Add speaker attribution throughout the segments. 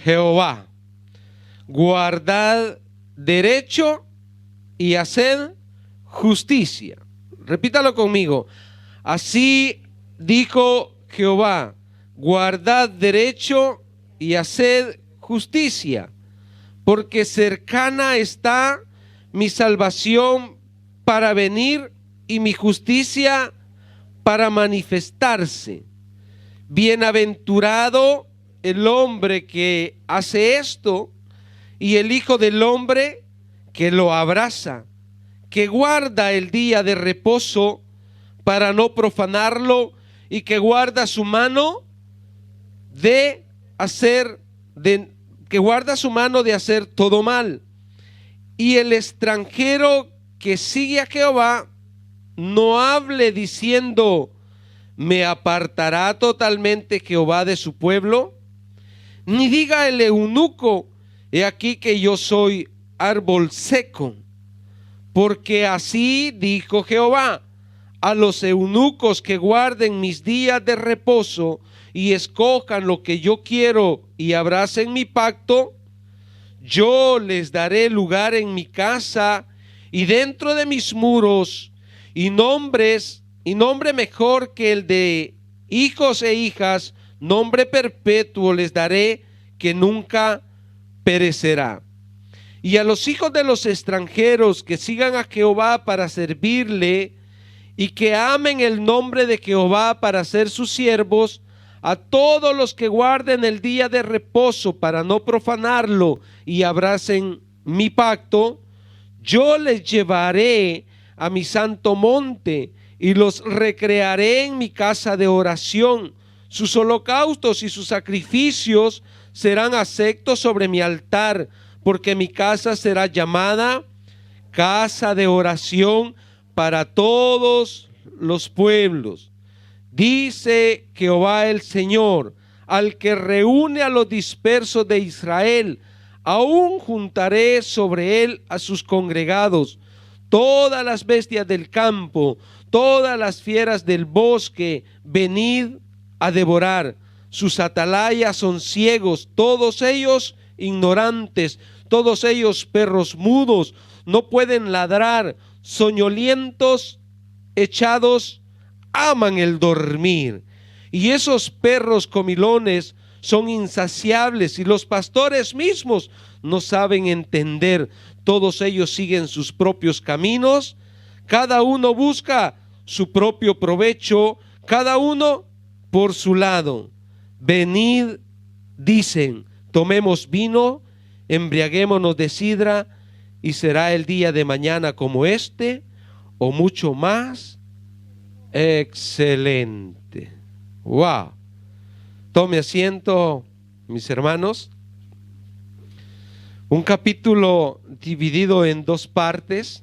Speaker 1: Jehová: guardad derecho y haced justicia. Repítalo conmigo. Así dijo Jehová: guardad derecho y haced justicia, porque cercana está mi salvación para venir y mi justicia para manifestarse. Bienaventurado el hombre que hace esto, y el Hijo del Hombre que lo abraza, que guarda el día de reposo para no profanarlo, y que guarda su mano de hacer todo mal. Y el extranjero que sigue a Jehová no hable diciendo: ¿me apartará totalmente Jehová de su pueblo? Ni diga el eunuco: he aquí que yo soy árbol seco. Porque así dijo Jehová: a los eunucos que guarden mis días de reposo y escojan lo que yo quiero y abracen mi pacto, yo les daré lugar en mi casa y dentro de mis muros, y nombre mejor que el de hijos e hijas, nombre perpetuo les daré, que nunca perecerá. Y a los hijos de los extranjeros que sigan a Jehová para servirle, y que amen el nombre de Jehová para ser sus siervos, a todos los que guarden el día de reposo para no profanarlo y abracen mi pacto, yo les llevaré a mi santo monte y los recrearé en mi casa de oración. Sus holocaustos y sus sacrificios serán aceptos sobre mi altar, porque mi casa será llamada casa de oración para todos los pueblos. Dice Jehová el Señor, al que reúne a los dispersos de Israel, aún juntaré sobre él a sus congregados, todas las bestias del campo, todas las fieras del bosque, venid a devorar. Sus atalayas son ciegos, todos ellos ignorantes, todos ellos perros mudos, no pueden ladrar, soñolientos, echados, aman el dormir. Y esos perros comilones son insaciables, y los pastores mismos no saben entender. Todos ellos siguen sus propios caminos, cada uno busca su propio provecho, cada uno por su lado. Venid, dicen, tomemos vino, embriaguémonos de sidra, y será el día de mañana como este, o mucho más excelente. Wow. Tome asiento, mis hermanos. Un capítulo dividido en dos partes,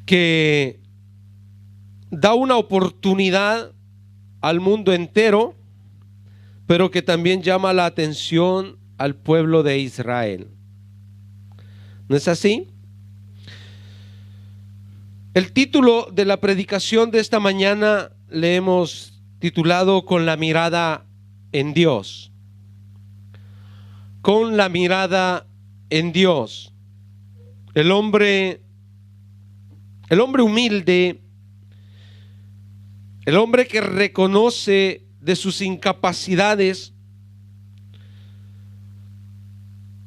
Speaker 1: que da una oportunidad al mundo entero, pero que también llama la atención al pueblo de Israel. ¿No es así? El título de la predicación de esta mañana le hemos titulado Con la mirada en Dios. Con la mirada en Dios. El hombre humilde, el hombre que reconoce de sus incapacidades,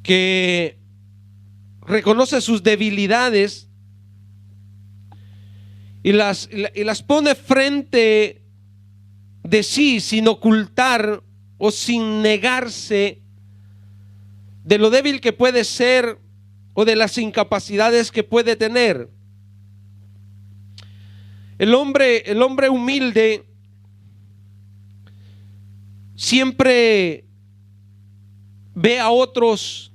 Speaker 1: que reconoce sus debilidades y las pone frente de sí sin ocultar o sin negarse de lo débil que puede ser o de las incapacidades que puede tener. El hombre humilde siempre ve a otros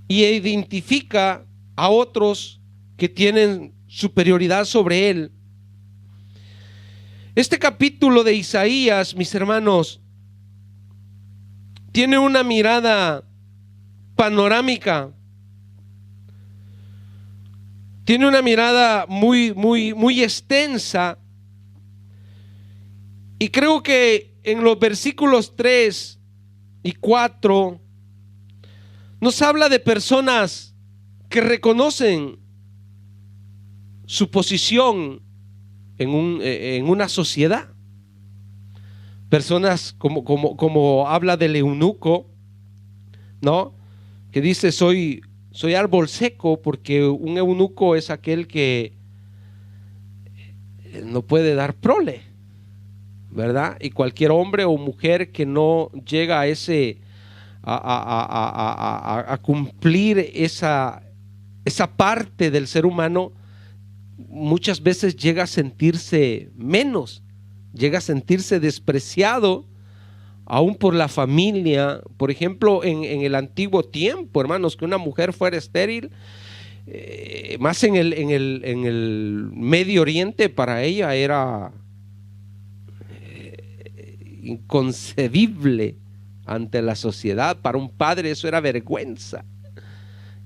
Speaker 1: y identifica a otros que tienen superioridad sobre él. Este capítulo de Isaías, mis hermanos, tiene una mirada panorámica, tiene una mirada muy extensa, Y creo que en los versículos 3 y 4 nos habla de personas que reconocen su posición en una sociedad. Personas como habla del eunuco, ¿no? Que dice soy árbol seco, porque un eunuco es aquel que no puede dar prole, ¿verdad? Y cualquier hombre o mujer que no llega a ese a cumplir esa parte del ser humano, muchas veces llega a sentirse menos, llega a sentirse despreciado, aún por la familia. Por ejemplo, en el antiguo tiempo, hermanos, que una mujer fuera estéril, más en el Medio Oriente, para ella era inconcebible ante la sociedad. Para un padre eso era vergüenza.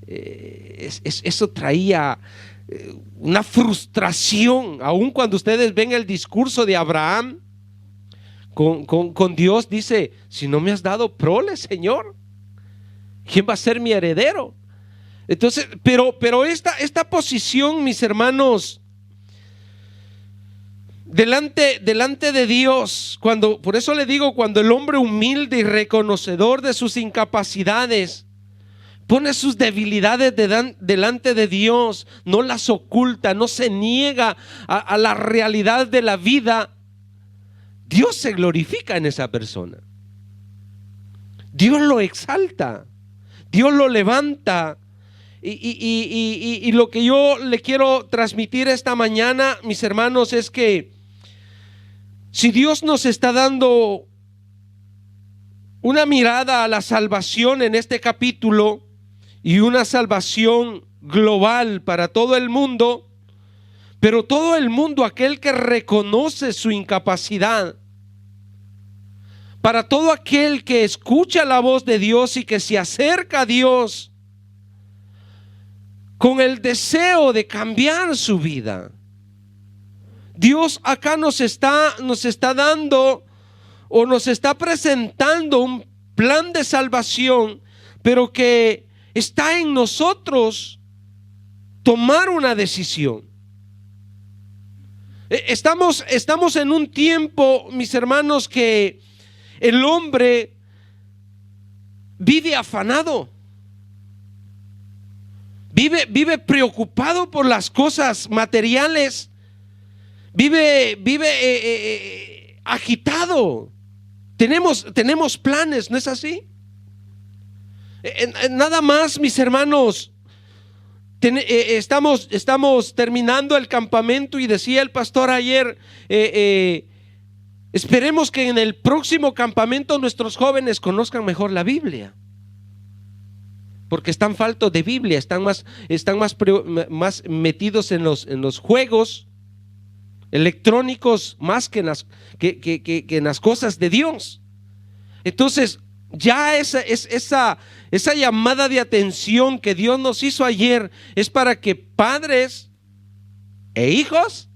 Speaker 1: Eso traía una frustración. Aún cuando ustedes ven el discurso de Abraham con Dios, dice: si no me has dado prole, Señor, ¿quién va a ser mi heredero? Entonces, pero esta posición, mis hermanos, delante de Dios, por eso le digo, cuando el hombre humilde y reconocedor de sus incapacidades pone sus debilidades delante de Dios, no las oculta, no se niega a la realidad de la vida, Dios se glorifica en esa persona. Dios lo exalta, Dios lo levanta. Y lo que yo le quiero transmitir esta mañana, mis hermanos, es que si Dios nos está dando una mirada a la salvación en este capítulo, y una salvación global para todo el mundo, pero todo el mundo, aquel que reconoce su incapacidad, para todo aquel que escucha la voz de Dios y que se acerca a Dios con el deseo de cambiar su vida, Dios acá nos está dando, o nos está presentando, un plan de salvación, pero que está en nosotros tomar una decisión. Estamos en un tiempo, mis hermanos, que el hombre vive afanado, vive preocupado por las cosas materiales, vive agitado. Tenemos planes, ¿no es así? Nada más, mis hermanos, estamos terminando el campamento, y decía el pastor ayer, esperemos que en el próximo campamento nuestros jóvenes conozcan mejor la Biblia, porque están faltos de Biblia, están más metidos en los juegos electrónicos más que en las cosas de Dios. Entonces, ya esa llamada de atención que Dios nos hizo ayer es para que padres e hijos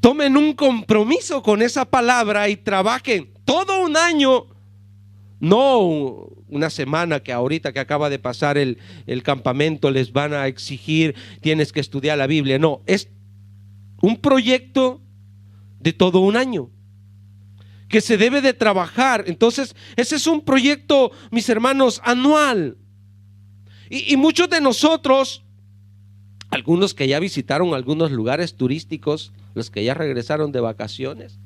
Speaker 1: tomen un compromiso con esa palabra y trabajen todo un año, no una semana, que ahorita que acaba de pasar el campamento les van a exigir tienes que estudiar la Biblia. No, es un proyecto de todo un año que se debe de trabajar. Entonces, ese es un proyecto, mis hermanos, anual. Y muchos de nosotros, algunos que ya visitaron algunos lugares turísticos, los que ya regresaron de vacaciones,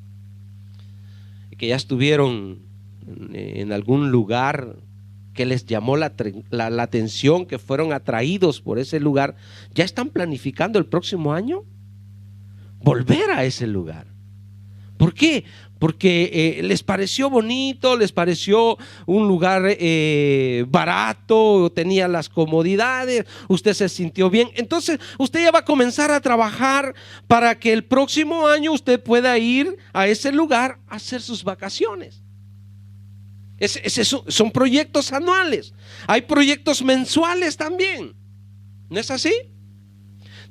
Speaker 1: que ya estuvieron en algún lugar que les llamó la atención, que fueron atraídos por ese lugar, ya están planificando el próximo año volver a ese lugar. ¿Por qué? Porque les pareció bonito, les pareció un lugar barato, tenía las comodidades, usted se sintió bien. Entonces usted ya va a comenzar a trabajar para que el próximo año usted pueda ir a ese lugar a hacer sus vacaciones. Son proyectos anuales. Hay proyectos mensuales también, ¿no es así?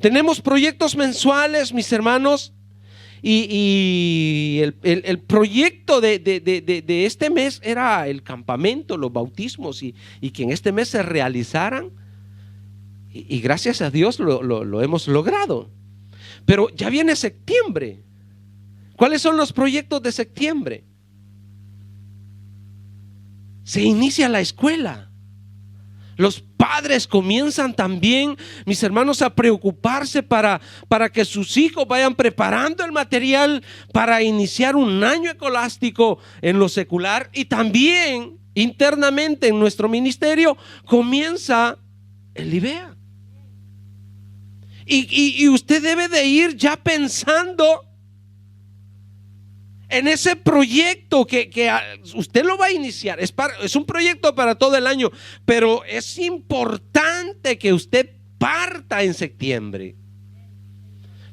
Speaker 1: Tenemos proyectos mensuales, mis hermanos. y el proyecto de este mes era el campamento, los bautismos y que en este mes se realizaran. Y gracias a Dios lo hemos logrado. Pero ya viene septiembre. ¿Cuáles son los proyectos de septiembre? Se inicia la escuela. Los padres comienzan también, mis hermanos, a preocuparse para que sus hijos vayan preparando el material para iniciar un año escolástico en lo secular. Y también internamente en nuestro ministerio comienza el IBEA. Y usted debe de ir ya pensando en ese proyecto que usted lo va a iniciar. Es un proyecto para todo el año, pero es importante que usted parta en septiembre.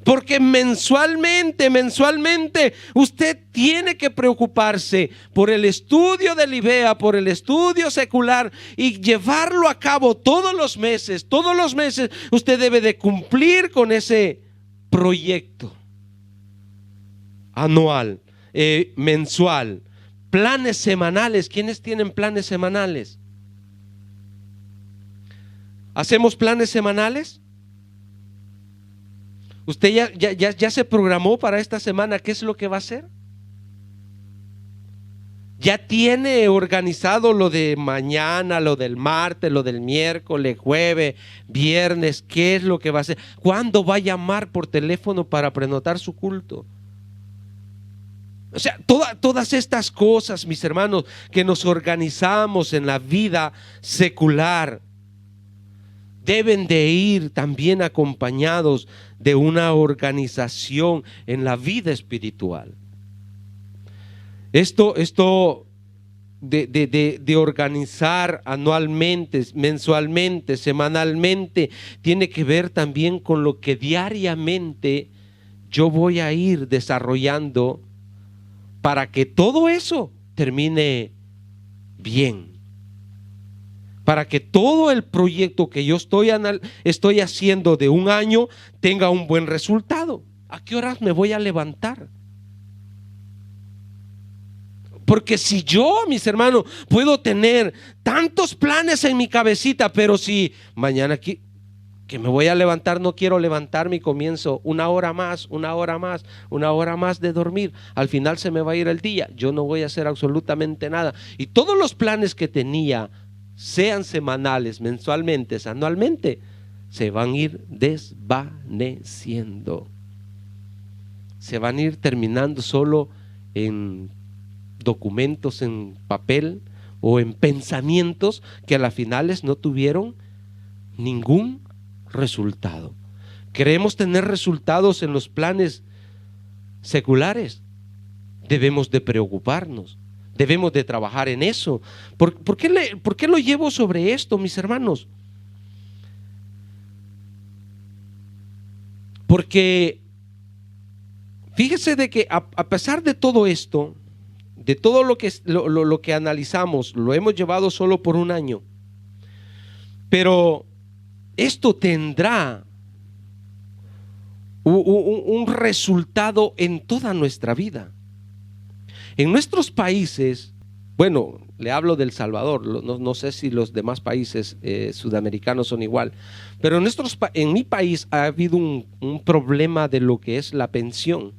Speaker 1: Porque mensualmente usted tiene que preocuparse por el estudio del IBEA, por el estudio secular y llevarlo a cabo todos los meses. Todos los meses usted debe de cumplir con ese proyecto anual, mensual, planes semanales. ¿Quiénes tienen planes semanales? ¿Hacemos planes semanales? ¿Usted ya se programó para esta semana qué es lo que va a hacer? ¿Ya tiene organizado lo de mañana, lo del martes, lo del miércoles, jueves, viernes? ¿Qué es lo que va a hacer? ¿Cuándo va a llamar por teléfono para prenotar su culto? O sea, todas estas cosas, mis hermanos, que nos organizamos en la vida secular, deben de ir también acompañados de una organización en la vida espiritual. Esto de organizar anualmente, mensualmente, semanalmente, tiene que ver también con lo que diariamente yo voy a ir desarrollando para que todo eso termine bien. Para que todo el proyecto que yo estoy haciendo de un año tenga un buen resultado. ¿A qué horas me voy a levantar? Porque si yo, mis hermanos, puedo tener tantos planes en mi cabecita, pero si mañana aquí que me voy a levantar, no quiero levantarme y comienzo una hora más de dormir, al final se me va a ir el día, yo no voy a hacer absolutamente nada. Y todos los planes que tenía, sean semanales, mensualmente, anualmente, se van a ir desvaneciendo. Se van a ir terminando solo en documentos en papel o en pensamientos que a las finales no tuvieron ningún resultado. Queremos tener resultados en los planes seculares. Debemos de preocuparnos. Debemos de trabajar en eso. ¿Por qué lo llevo sobre esto, mis hermanos? Porque fíjese de que a pesar de todo esto, de todo lo que analizamos, lo hemos llevado solo por un año, pero esto tendrá un resultado en toda nuestra vida. En nuestros países, bueno, le hablo del Salvador, no sé si los demás países sudamericanos son igual, pero en mi país ha habido un problema de lo que es la pensión.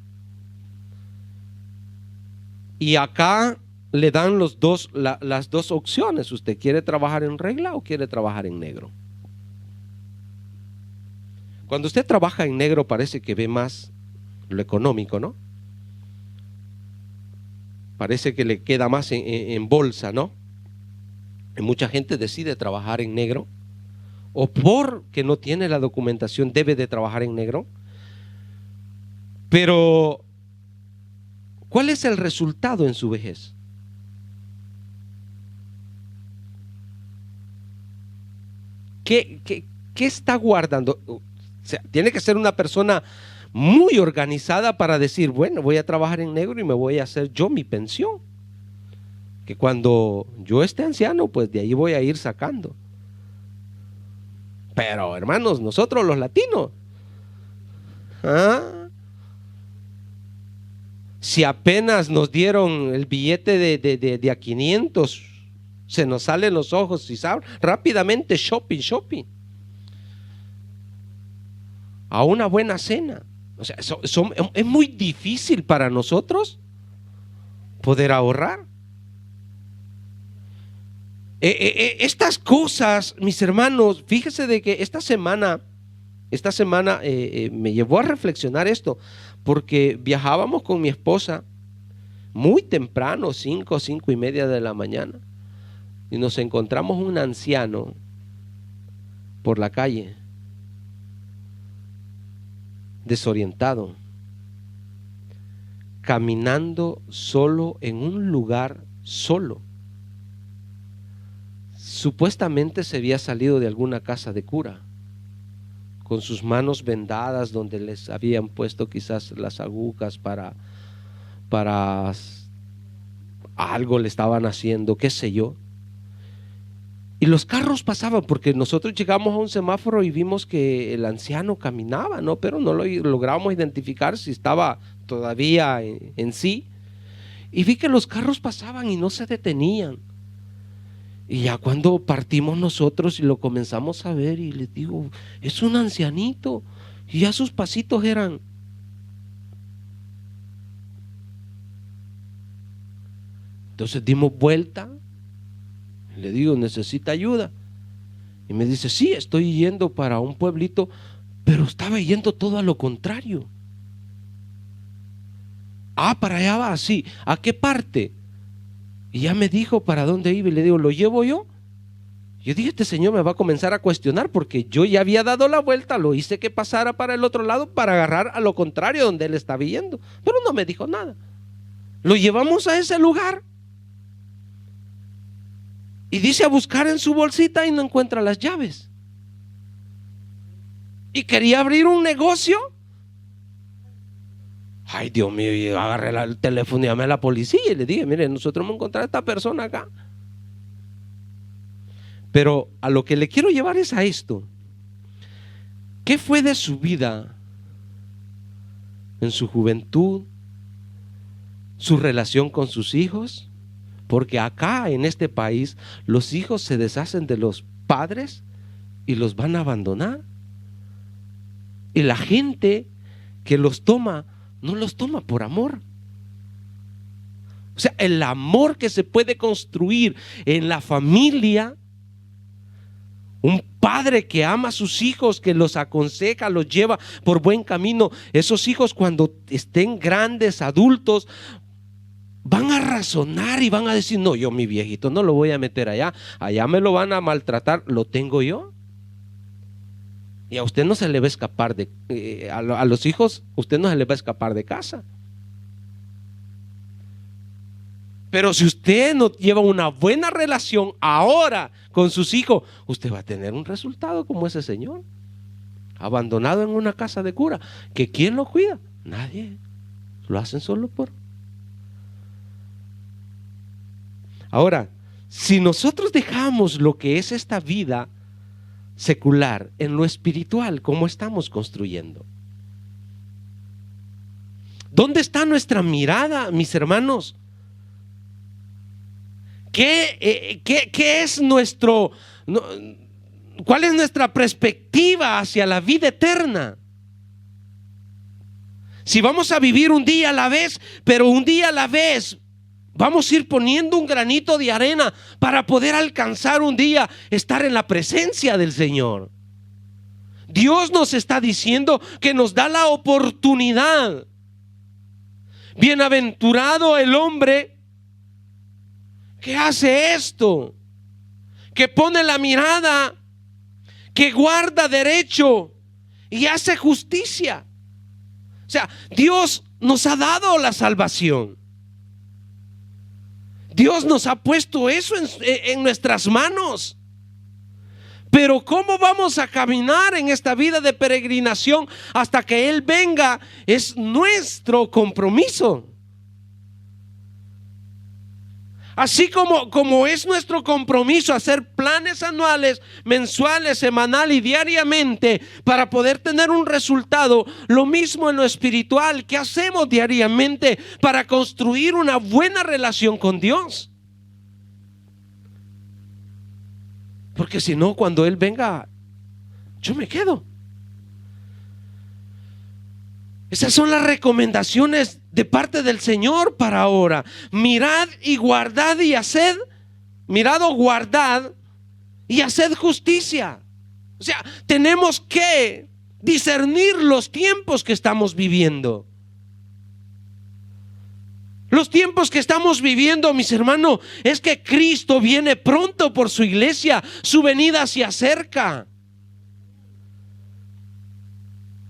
Speaker 1: Y acá le dan las dos opciones: ¿usted quiere trabajar en regla o quiere trabajar en negro? Cuando usted trabaja en negro parece que ve más lo económico, ¿no? Parece que le queda más en bolsa, ¿no? Y mucha gente decide trabajar en negro, o porque no tiene la documentación debe de trabajar en negro. Pero ¿cuál es el resultado en su vejez? ¿Qué está guardando? O sea, tiene que ser una persona muy organizada para decir, bueno, voy a trabajar en negro y me voy a hacer yo mi pensión, que cuando yo esté anciano, pues de ahí voy a ir sacando. Pero hermanos, nosotros los latinos, Si apenas nos dieron el billete de a 500, se nos salen los ojos y saben, rápidamente shopping. A una buena cena. O sea, es muy difícil para nosotros poder ahorrar. Estas cosas, mis hermanos, fíjese de que esta semana me llevó a reflexionar esto, porque viajábamos con mi esposa muy temprano, 5:30 de la mañana, y nos encontramos un anciano por la calle, desorientado, caminando solo en un lugar solo. Supuestamente se había salido de alguna casa de cura, con sus manos vendadas donde les habían puesto quizás las agujas para algo le estaban haciendo, qué sé yo. Y los carros pasaban, porque nosotros llegamos a un semáforo y vimos que el anciano caminaba, ¿no? Pero no lo logramos identificar si estaba todavía en sí. Y vi que los carros pasaban y no se detenían. Y ya cuando partimos nosotros y lo comenzamos a ver, y les digo, es un ancianito, y ya sus pasitos eran. Entonces dimos vuelta, le digo, ¿necesita ayuda? Y me dice, sí, estoy yendo para un pueblito, pero estaba yendo todo a lo contrario. Para allá va, sí. ¿A qué parte? Y ya me dijo para dónde iba, y le digo, ¿lo llevo yo? Yo dije, este señor me va a comenzar a cuestionar, porque yo ya había dado la vuelta, lo hice que pasara para el otro lado para agarrar a lo contrario donde él estaba yendo, pero no me dijo nada. Lo llevamos a ese lugar y dice a buscar en su bolsita y no encuentra las llaves, y quería abrir un negocio. Ay, Dios mío, y agarré el teléfono y llamé a la policía y le dije, mire, nosotros hemos encontrado a esta persona acá. Pero a lo que le quiero llevar es a esto. ¿Qué fue de su vida en su juventud? ¿Su relación con sus hijos? Porque acá en este país los hijos se deshacen de los padres y los van a abandonar. Y la gente que los toma, no los toma por amor. O sea, el amor que se puede construir en la familia, un padre que ama a sus hijos, que los aconseja, los lleva por buen camino, esos hijos cuando estén grandes, adultos, van a razonar y van a decir, no, yo mi viejito no lo voy a meter allá me lo van a maltratar, lo tengo yo. Y a usted no se le va a escapar a los hijos, usted no se le va a escapar de casa. Pero si usted no lleva una buena relación ahora con sus hijos, usted va a tener un resultado como ese señor, abandonado en una casa de cura. ¿Que quién lo cuida? Nadie. Lo hacen solo por. Ahora, si nosotros dejamos lo que es esta vida secular en lo espiritual, ¿cómo estamos construyendo? ¿Dónde está nuestra mirada, mis hermanos? ¿Qué es cuál es nuestra perspectiva hacia la vida eterna? Si vamos a vivir un día a la vez, pero un día a la vez, vamos a ir poniendo un granito de arena para poder alcanzar un día estar en la presencia del Señor. Dios nos está diciendo que nos da la oportunidad. Bienaventurado el hombre que hace esto, que pone la mirada, que guarda derecho y hace justicia. O sea, Dios nos ha dado la salvación. Dios nos ha puesto eso en nuestras manos. Pero ¿cómo vamos a caminar en esta vida de peregrinación hasta que Él venga? Es nuestro compromiso. Así como es nuestro compromiso hacer planes anuales, mensuales, semanal y diariamente para poder tener un resultado, lo mismo en lo espiritual que hacemos diariamente para construir una buena relación con Dios. Porque si no, cuando Él venga, yo me quedo. Esas son las recomendaciones de parte del Señor para ahora. Mirad y guardad y haced. Mirad o guardad y haced justicia. O sea, tenemos que discernir los tiempos que estamos viviendo. Los tiempos que estamos viviendo, mis hermanos, es que Cristo viene pronto por su iglesia. Su venida se acerca.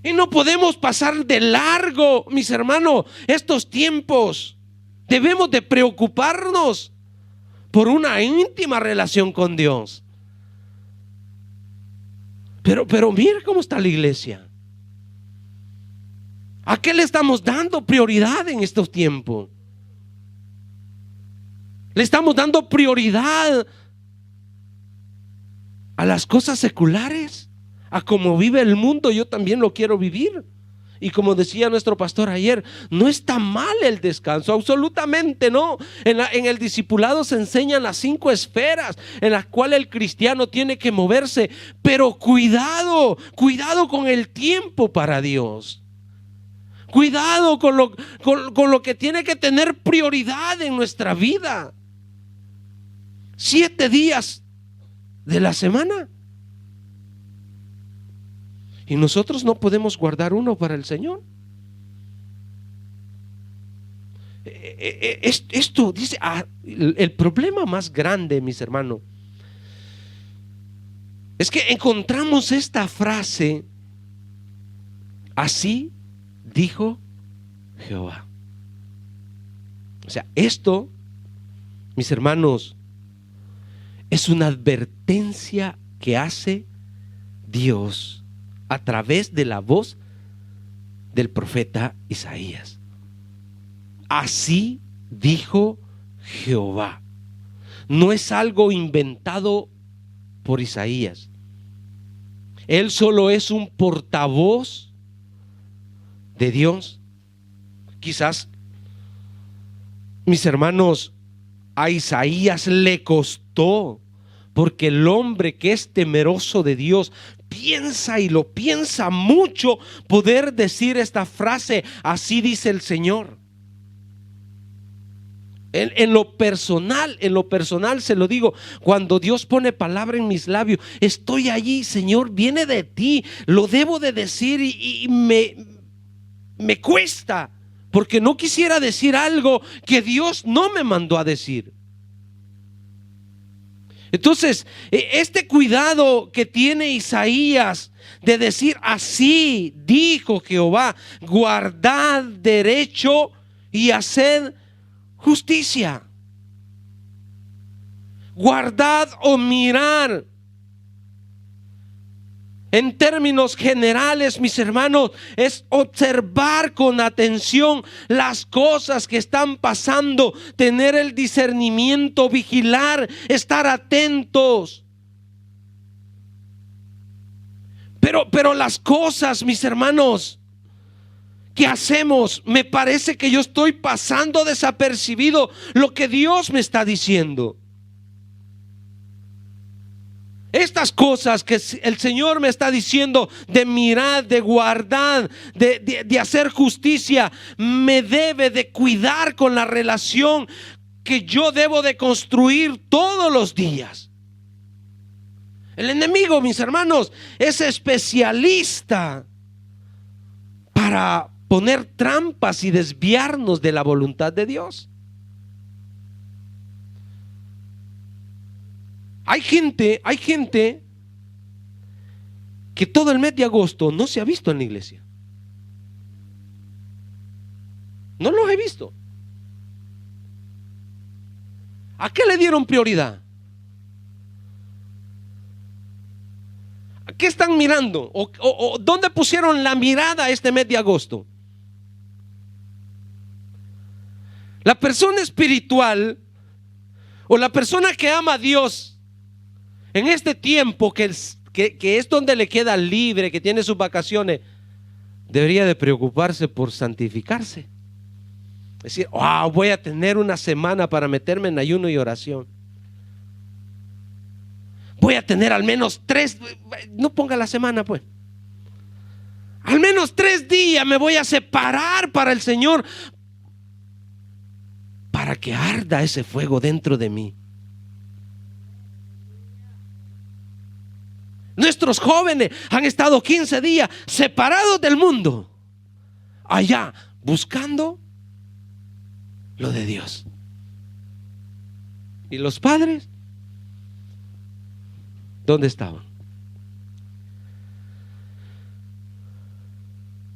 Speaker 1: Y no podemos pasar de largo, mis hermanos, estos tiempos. Debemos de preocuparnos por una íntima relación con Dios. Pero mira cómo está la iglesia. ¿A qué le estamos dando prioridad en estos tiempos? Le estamos dando prioridad a las cosas seculares. A como vive el mundo, yo también lo quiero vivir. Y como decía nuestro pastor ayer, no está mal el descanso, absolutamente no. En el discipulado se enseñan las 5 esferas en las cuales el cristiano tiene que moverse. Pero cuidado con el tiempo para Dios. Cuidado con lo que tiene que tener prioridad en nuestra vida. 7 días de la semana. Y nosotros no podemos guardar uno para el Señor. Esto dice, el problema más grande, mis hermanos, es que encontramos esta frase: así dijo Jehová. O sea, esto, mis hermanos, es una advertencia que hace Dios a través de la voz del profeta Isaías. Así dijo Jehová. No es algo inventado por Isaías. Él solo es un portavoz de Dios. Quizás, mis hermanos, a Isaías le costó, porque el hombre que es temeroso de Dios piensa y lo piensa mucho, poder decir esta frase: así dice el Señor. En lo personal se lo digo, cuando Dios pone palabra en mis labios, estoy allí: Señor, viene de ti, lo debo de decir, y me cuesta, porque no quisiera decir algo que Dios no me mandó a decir. Entonces, este cuidado que tiene Isaías de decir: así dijo Jehová, guardad derecho y haced justicia. Guardad o mirar. En términos generales, mis hermanos, es observar con atención las cosas que están pasando, tener el discernimiento, vigilar, estar atentos. Pero las cosas, mis hermanos, que hacemos, me parece que yo estoy pasando desapercibido lo que Dios me está diciendo. Estas cosas que el Señor me está diciendo de mirar, de guardar, de hacer justicia, me debe de cuidar con la relación que yo debo de construir todos los días. El enemigo, mis hermanos, es especialista para poner trampas y desviarnos de la voluntad de Dios. Hay gente que todo el mes de agosto no se ha visto en la iglesia. No los he visto. ¿A qué le dieron prioridad? ¿A qué están mirando? ¿O dónde pusieron la mirada este mes de agosto? La persona espiritual O la persona que ama a Dios en este tiempo que es donde le queda libre, que tiene sus vacaciones, debería de preocuparse por santificarse. Es decir, wow, voy a tener una semana para meterme en ayuno y oración. Voy a tener al menos 3, no ponga la semana pues. Al menos 3 días me voy a separar para el Señor, para que arda ese fuego dentro de mí. Nuestros jóvenes han estado 15 días separados del mundo, allá buscando lo de Dios. ¿Y los padres? ¿Dónde estaban?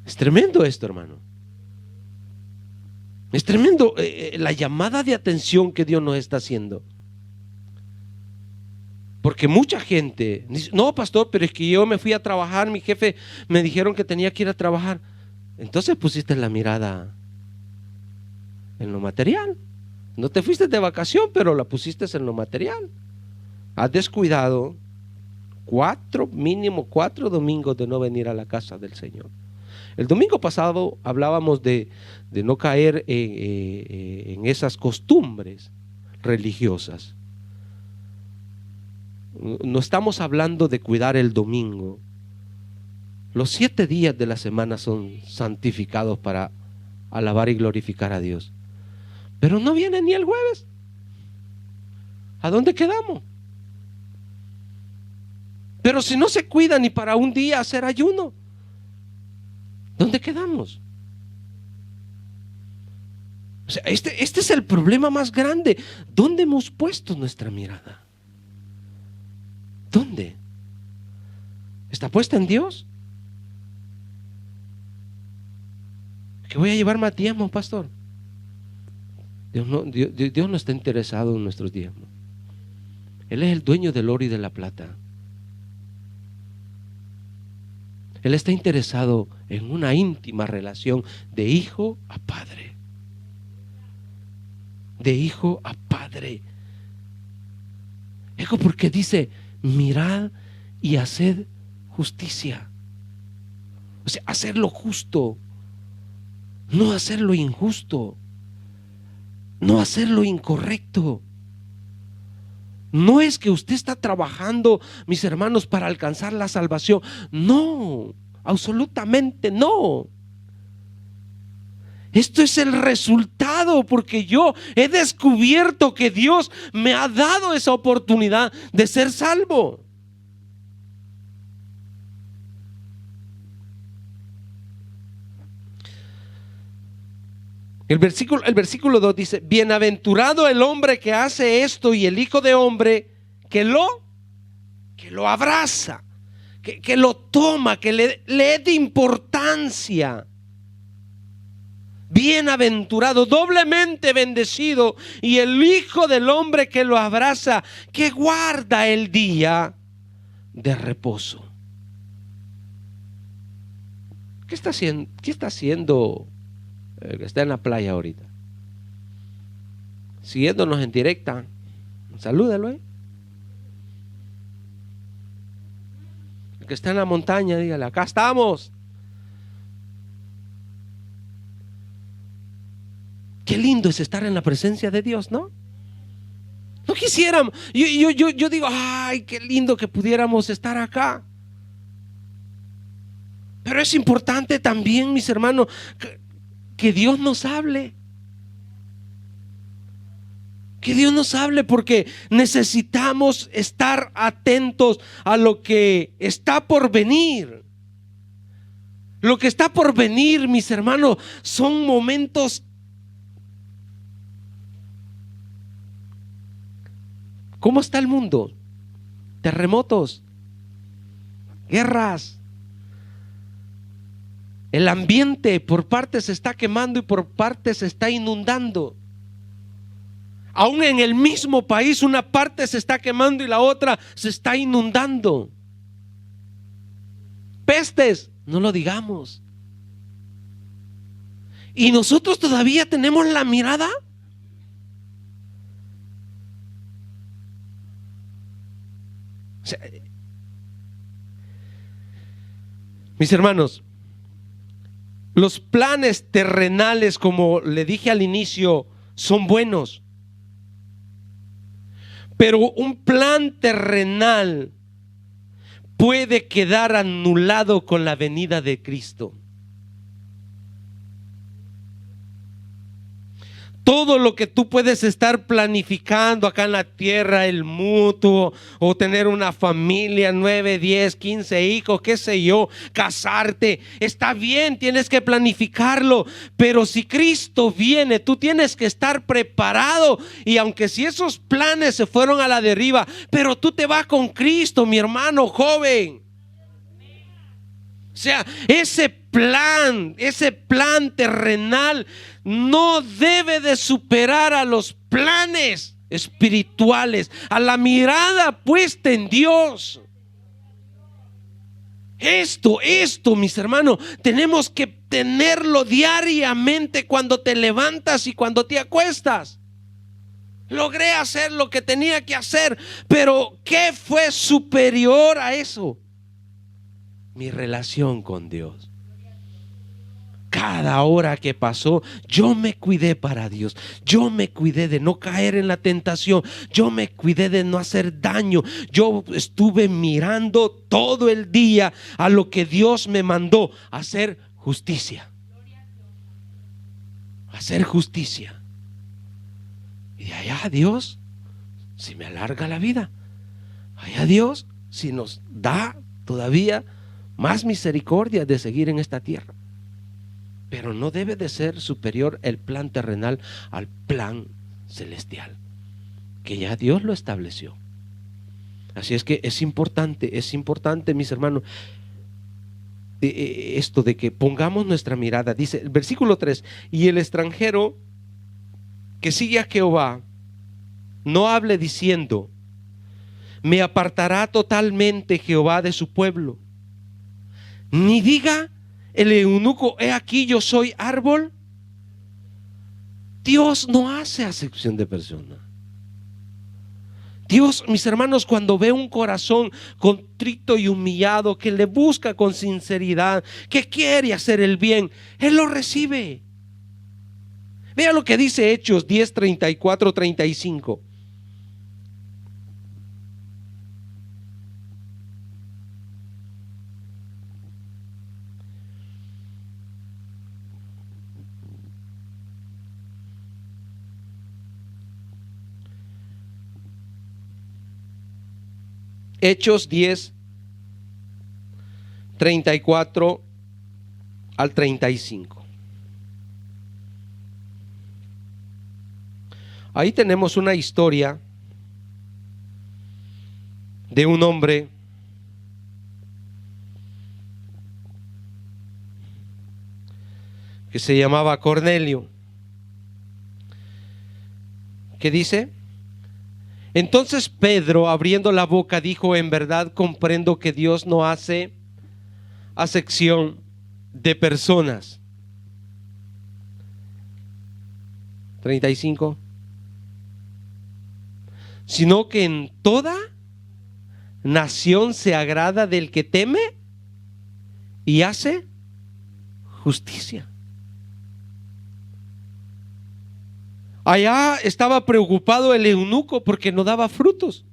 Speaker 1: Es tremendo esto, hermano. Es tremendo la llamada de atención que Dios nos está haciendo. Porque mucha gente dice, no, pastor, pero es que yo me fui a trabajar, mi jefe me dijeron que tenía que ir a trabajar. Entonces pusiste la mirada en lo material. No te fuiste de vacación, pero la pusiste en lo material. Has descuidado mínimo 4 domingos de no venir a la casa del Señor. El domingo pasado hablábamos de no caer en esas costumbres religiosas. No estamos hablando de cuidar el domingo. Los 7 días de la semana son santificados para alabar y glorificar a Dios. Pero no viene ni el jueves. ¿A dónde quedamos? Pero si no se cuida ni para un día hacer ayuno, ¿dónde quedamos? O sea, este es el problema más grande. ¿Dónde hemos puesto nuestra mirada? ¿Dónde? ¿Está puesta en Dios? ¿Que voy a llevar más diezmos, pastor? Dios no está interesado en nuestros diezmos. Él es el dueño del oro y de la plata. Él está interesado en una íntima relación de hijo a padre. De hijo a padre. Es porque dice, mirad y haced justicia. O sea, hacer lo justo, no hacer lo injusto, no hacer lo incorrecto. No es que usted está trabajando, mis hermanos, para alcanzar la salvación. No, absolutamente no. Esto es el resultado, porque yo he descubierto que Dios me ha dado esa oportunidad de ser salvo. El versículo 2 dice, bienaventurado el hombre que hace esto y el hijo de hombre que lo abraza, que lo toma, que le dé importancia. Bienaventurado, doblemente bendecido, y el hijo del hombre que lo abraza, que guarda el día de reposo. ¿Qué está haciendo el que está en la playa ahorita? Siguiéndonos en directa, salúdalo, El que está en la montaña, dígale, acá estamos. Qué lindo es estar en la presencia de Dios, ¿no? No quisiéramos, yo digo, ay, qué lindo que pudiéramos estar acá. Pero es importante también, mis hermanos, que Dios nos hable. Que Dios nos hable, porque necesitamos estar atentos a lo que está por venir. Lo que está por venir, mis hermanos, son momentos. ¿Cómo está el mundo? Terremotos, guerras. El ambiente por partes se está quemando y por partes se está inundando. Aún en el mismo país, una parte se está quemando y la otra se está inundando. Pestes, no lo digamos. Y nosotros todavía tenemos la mirada. O sea, mis hermanos, los planes terrenales, como le dije al inicio, son buenos. Pero un plan terrenal puede quedar anulado con la venida de Cristo. Todo lo que tú puedes estar planificando acá en la tierra, el mutuo, o tener una familia, 9, 10, 15 hijos, qué sé yo, casarte, está bien, tienes que planificarlo, pero si Cristo viene, tú tienes que estar preparado. Y aunque si esos planes se fueron a la deriva, pero tú te vas con Cristo, mi hermano joven. O sea, ese plan terrenal no debe de superar a los planes espirituales, a la mirada puesta en Dios. Esto, mis hermanos, tenemos que tenerlo diariamente cuando te levantas y cuando te acuestas. Logré hacer lo que tenía que hacer, pero ¿qué fue superior a eso? Mi relación con Dios. Cada hora que pasó, yo me cuidé para Dios. Yo me cuidé de no caer en la tentación. Yo me cuidé de no hacer daño. Yo estuve mirando todo el día a lo que Dios me mandó: hacer justicia. Hacer justicia. Y de allá Dios, si me alarga la vida, allá Dios, si nos da todavía más misericordia de seguir en esta tierra. Pero no debe de ser superior el plan terrenal al plan celestial, que ya Dios lo estableció. Así es que es importante, mis hermanos, esto de que pongamos nuestra mirada. Dice el versículo 3: y el extranjero que sigue a Jehová no hable diciendo: me apartará totalmente Jehová de su pueblo. Ni diga el eunuco: he aquí yo soy árbol. Dios no hace acepción de persona. Dios, mis hermanos, cuando ve un corazón contrito y humillado, que le busca con sinceridad, que quiere hacer el bien, Él lo recibe. Vea lo que dice Hechos 10, 34, 35. Hechos 10, 34 al 35. Ahí tenemos una historia de un hombre que se llamaba Cornelio, que dice: entonces Pedro, abriendo la boca, dijo: en verdad comprendo que Dios no hace acepción de personas. 35. Sino que en toda nación se agrada del que teme y hace justicia. Allá estaba preocupado el eunuco porque no daba frutos.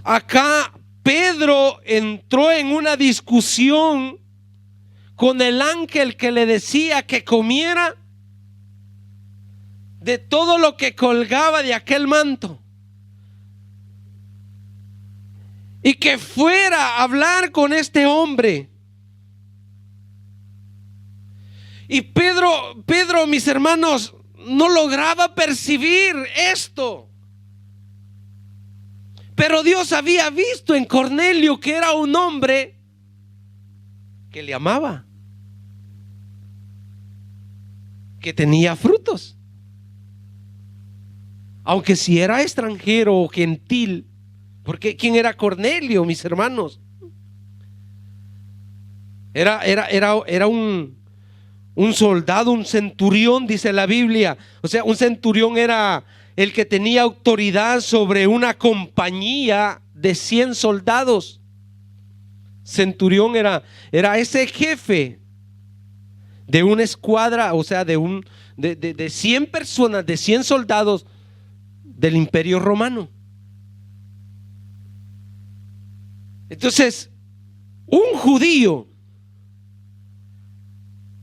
Speaker 1: Acá Pedro entró en una discusión con el ángel que le decía que comiera de todo lo que colgaba de aquel manto y que fuera a hablar con este hombre. Y Pedro, mis hermanos, no lograba percibir esto. Pero Dios había visto en Cornelio que era un hombre que le amaba, que tenía frutos. Aunque si era extranjero o gentil, porque ¿quién era Cornelio, mis hermanos? Era un soldado, un centurión, dice la Biblia. O sea, un centurión era el que tenía autoridad sobre una compañía de 100 soldados. Centurión era ese jefe de una escuadra, o sea, de 100 personas, de 100 soldados del Imperio Romano. Entonces, un judío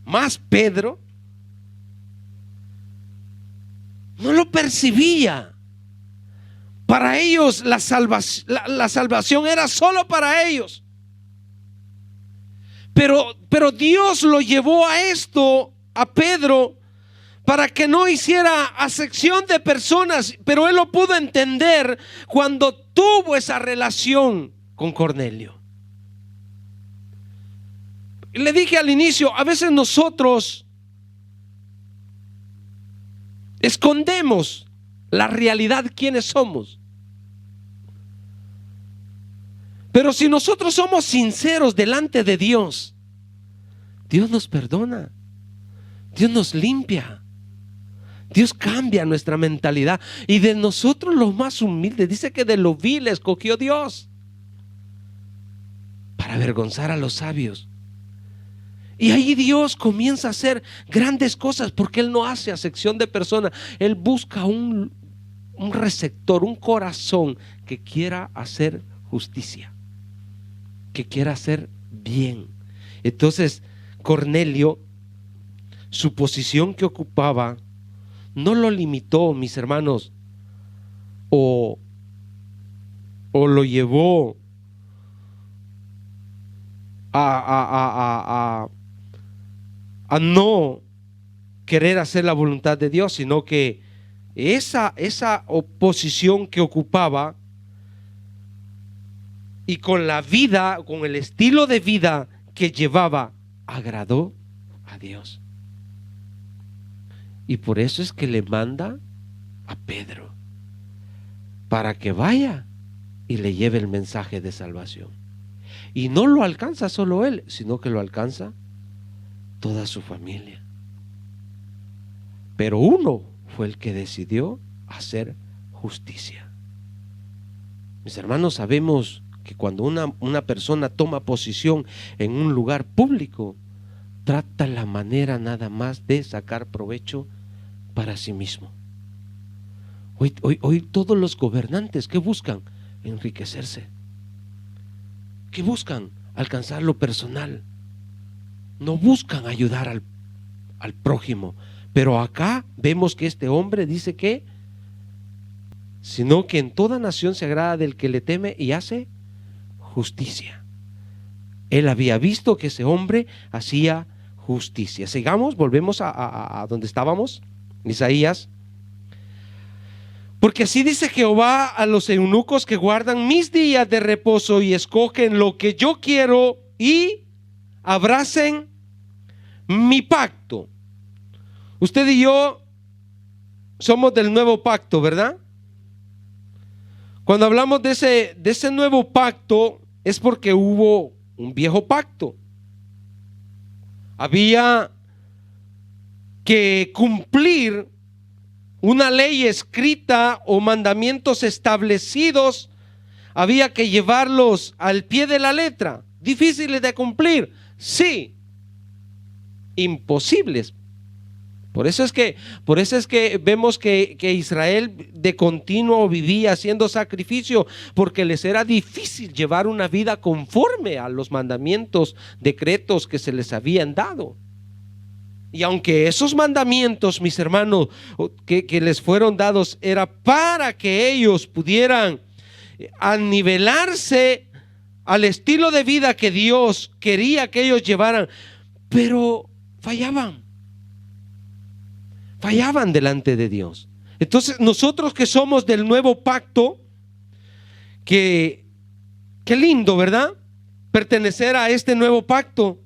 Speaker 1: más Pedro no lo percibía. Para ellos la salvación era solo para ellos. Pero Dios lo llevó a esto, a Pedro, para que no hiciera acepción de personas. Pero él lo pudo entender cuando tuvo esa relación con Cornelio. Le dije al inicio, a veces nosotros escondemos la realidad, quiénes somos. Pero si nosotros somos sinceros delante de Dios, Dios nos perdona, Dios nos limpia, Dios cambia nuestra mentalidad. Y de nosotros los más humildes, dice que de lo vil escogió Dios para avergonzar a los sabios. Y ahí Dios comienza a hacer grandes cosas, porque Él no hace acepción de personas. Él busca un receptor, un corazón que quiera hacer justicia, que quiera hacer bien. Entonces Cornelio, su posición que ocupaba, no lo limitó, mis hermanos, o lo llevó a no querer hacer la voluntad de Dios, sino que esa oposición que ocupaba, y con la vida, con el estilo de vida que llevaba, agradó a Dios. Y por eso es que le manda a Pedro para que vaya y le lleve el mensaje de salvación. Y no lo alcanza solo él, sino que lo alcanza toda su familia. Pero uno fue el que decidió hacer justicia. Mis hermanos, sabemos que cuando una persona toma posición en un lugar público, trata la manera nada más de sacar provecho para sí mismo. Hoy todos los gobernantes, ¿qué buscan? Enriquecerse. ¿Qué buscan? Alcanzar lo personal. No buscan ayudar al prójimo. Pero acá vemos que este hombre dice que, sino que en toda nación se agrada del que le teme y hace justicia. Él había visto que ese hombre hacía justicia. Sigamos, volvemos a donde estábamos, Isaías. Porque así dice Jehová a los eunucos que guardan mis días de reposo y escogen lo que yo quiero y abracen mi pacto. Usted y yo somos del nuevo pacto, ¿verdad? Cuando hablamos de ese nuevo pacto, es porque hubo un viejo pacto. Había que cumplir una ley escrita o mandamientos establecidos. Había que llevarlos al pie de la letra. ¿Difíciles de cumplir? Sí. Imposibles. Por eso es que vemos que Israel de continuo vivía haciendo sacrificio, porque les era difícil llevar una vida conforme a los mandamientos, decretos que se les habían dado. Y aunque esos mandamientos, mis hermanos, que les fueron dados, era para que ellos pudieran anivelarse al estilo de vida que Dios quería que ellos llevaran, pero fallaban delante de Dios. Entonces nosotros que somos del nuevo pacto, qué lindo, ¿verdad? Pertenecer a este nuevo pacto.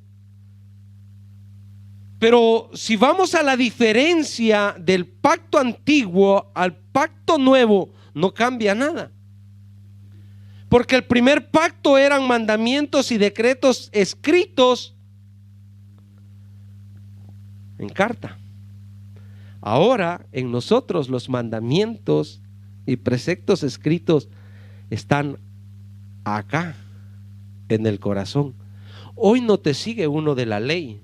Speaker 1: Pero si vamos a la diferencia del pacto antiguo al pacto nuevo, no cambia nada. Porque el primer pacto eran mandamientos y decretos escritos en carta. Ahora en nosotros los mandamientos y preceptos escritos están acá en el corazón. Hoy no te sigue uno de la ley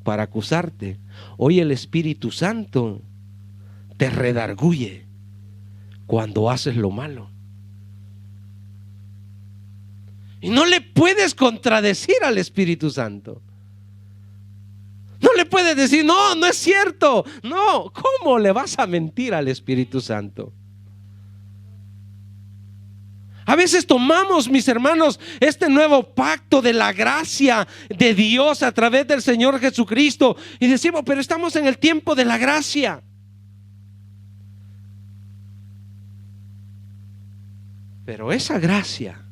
Speaker 1: para acusarte. Hoy el Espíritu Santo te redarguye cuando haces lo malo. Y no le puedes contradecir al Espíritu Santo. No le puedes decir, no, no es cierto. No, ¿cómo le vas a mentir al Espíritu Santo? A veces tomamos, mis hermanos, este nuevo pacto de la gracia de Dios a través del Señor Jesucristo y decimos, pero estamos en el tiempo de la gracia. Pero esa gracia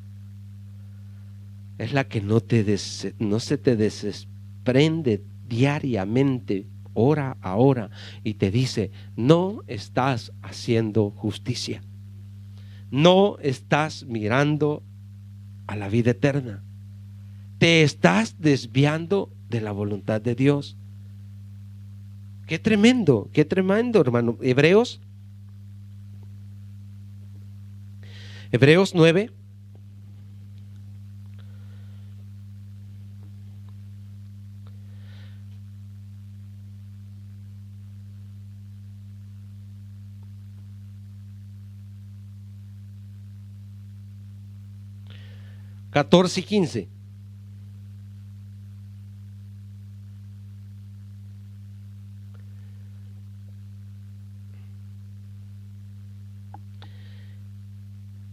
Speaker 1: es la que no se te desprende diariamente, hora a hora, y te dice, no estás haciendo justicia. No estás mirando a la vida eterna. Te estás desviando de la voluntad de Dios. Qué tremendo, hermano. Hebreos 9. (14 y 15).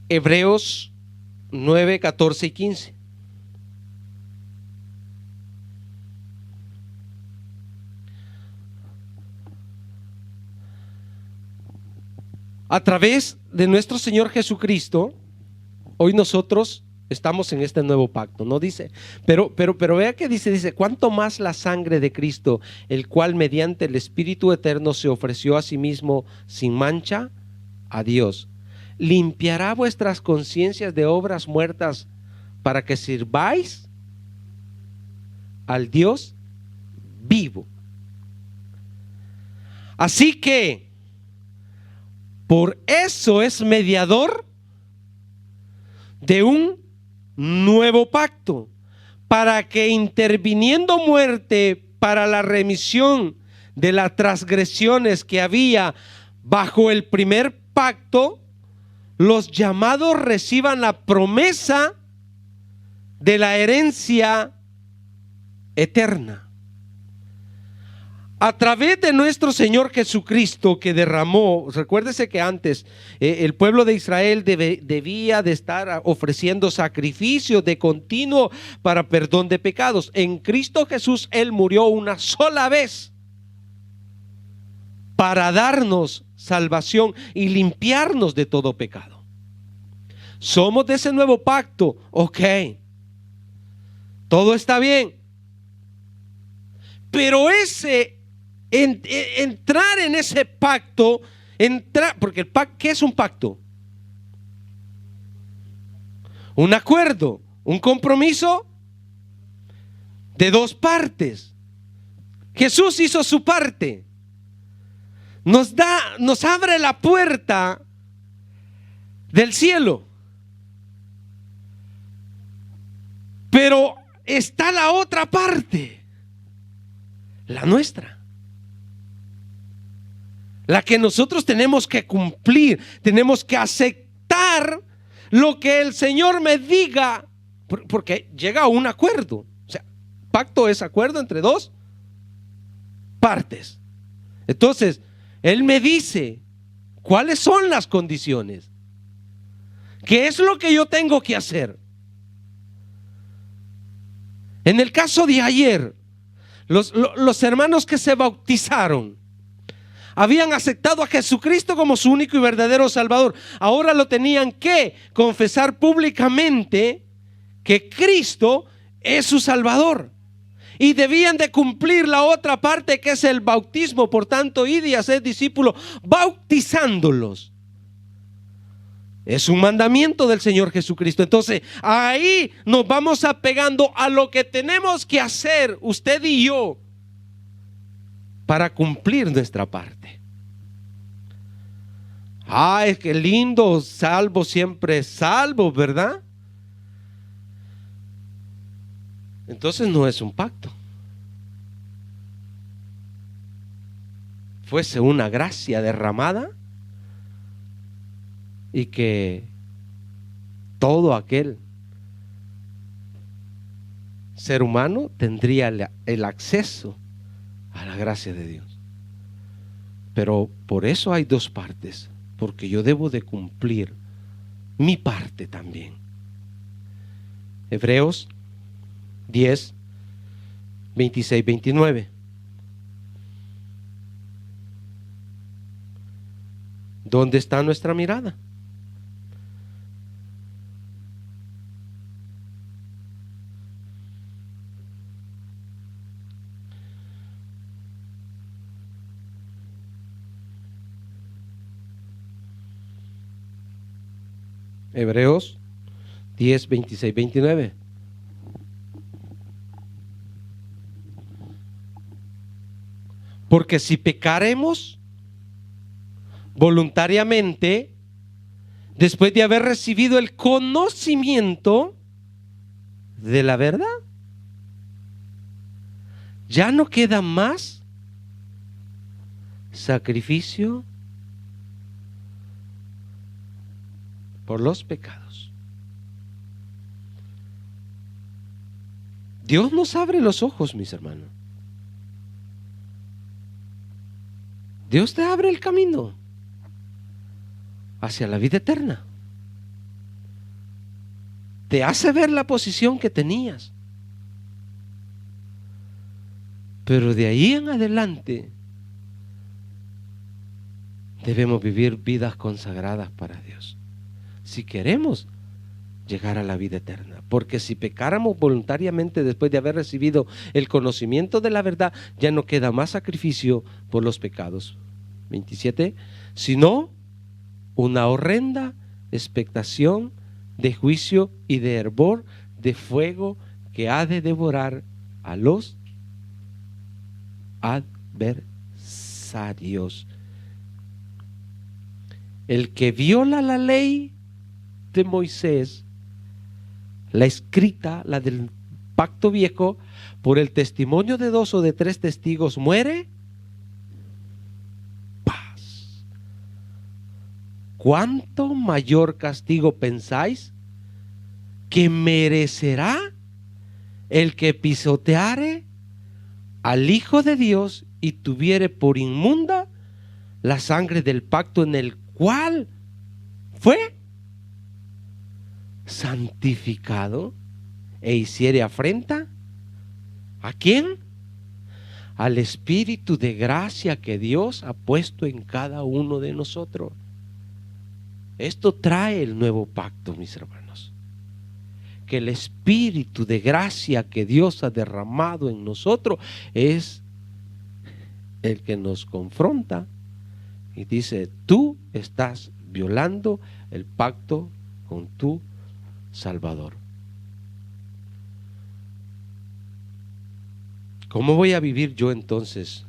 Speaker 1: Hebreos 9, 14 y 15. A través de nuestro Señor Jesucristo, hoy nosotros estamos en este nuevo pacto, ¿no? Dice, pero vea que dice, cuánto más la sangre de Cristo, el cual mediante el Espíritu eterno se ofreció a sí mismo sin mancha a Dios, limpiará vuestras conciencias de obras muertas para que sirváis al Dios vivo. Así que por eso es mediador de un nuevo pacto, para que interviniendo muerte para la remisión de las transgresiones que había bajo el primer pacto, los llamados reciban la promesa de la herencia eterna. A través de nuestro Señor Jesucristo, que derramó, recuérdese que antes el pueblo de Israel debía de estar ofreciendo sacrificios de continuo para perdón de pecados. En Cristo Jesús Él murió una sola vez para darnos salvación y limpiarnos de todo pecado. Somos de ese nuevo pacto, ok, todo está bien, pero entrar en ese pacto, porque el pacto, ¿qué es un pacto? Un acuerdo, un compromiso de dos partes. Jesús hizo su parte, nos abre la puerta del cielo, pero está la otra parte, la nuestra, la que nosotros tenemos que cumplir. Tenemos que aceptar lo que el Señor me diga, porque llega a un acuerdo. O sea, pacto es acuerdo entre dos partes. Entonces Él me dice cuáles son las condiciones, qué es lo que yo tengo que hacer. En el caso de ayer, los hermanos que se bautizaron habían aceptado a Jesucristo como su único y verdadero Salvador. Ahora lo tenían que confesar públicamente que Cristo es su Salvador, y debían de cumplir la otra parte, que es el bautismo. Por tanto, id y haced discípulos, bautizándolos. Es un mandamiento del Señor Jesucristo. Entonces ahí nos vamos apegando a lo que tenemos que hacer usted y yo para cumplir nuestra parte. Es que lindo, salvo siempre salvo, ¿verdad? Entonces no es un pacto. Fuese una gracia derramada y que todo aquel ser humano tendría el acceso a la gracia de Dios. Pero por eso hay dos partes, porque yo debo de cumplir mi parte también. Hebreos 10, 26, 29. ¿Dónde está nuestra mirada? Hebreos 10, 26, 29. Porque si pecaremos voluntariamente, después de haber recibido el conocimiento de la verdad, ya no queda más sacrificio por los pecados. Dios nos abre los ojos, mis hermanos. Dios te abre el camino hacia la vida eterna. Te hace ver la posición que tenías. Pero de ahí en adelante debemos vivir vidas consagradas para Dios, si queremos llegar a la vida eterna. Porque si pecáramos voluntariamente después de haber recibido el conocimiento de la verdad, ya no queda más sacrificio por los pecados. 27. Sino una horrenda expectación de juicio y de hervor de fuego que ha de devorar a los adversarios. El que viola la ley de Moisés, la escrita, la del pacto viejo, por el testimonio de 2 o de 3 testigos muere, paz. ¿Cuánto mayor castigo pensáis que merecerá el que pisoteare al Hijo de Dios y tuviere por inmunda la sangre del pacto en el cual fue santificado e hiciere afrenta? ¿A quién? Al Espíritu de gracia que Dios ha puesto en cada uno de nosotros. Esto trae el nuevo pacto, mis hermanos. Que el Espíritu de gracia que Dios ha derramado en nosotros es el que nos confronta y dice: tú estás violando el pacto con tu Salvador. ¿Cómo voy a vivir yo entonces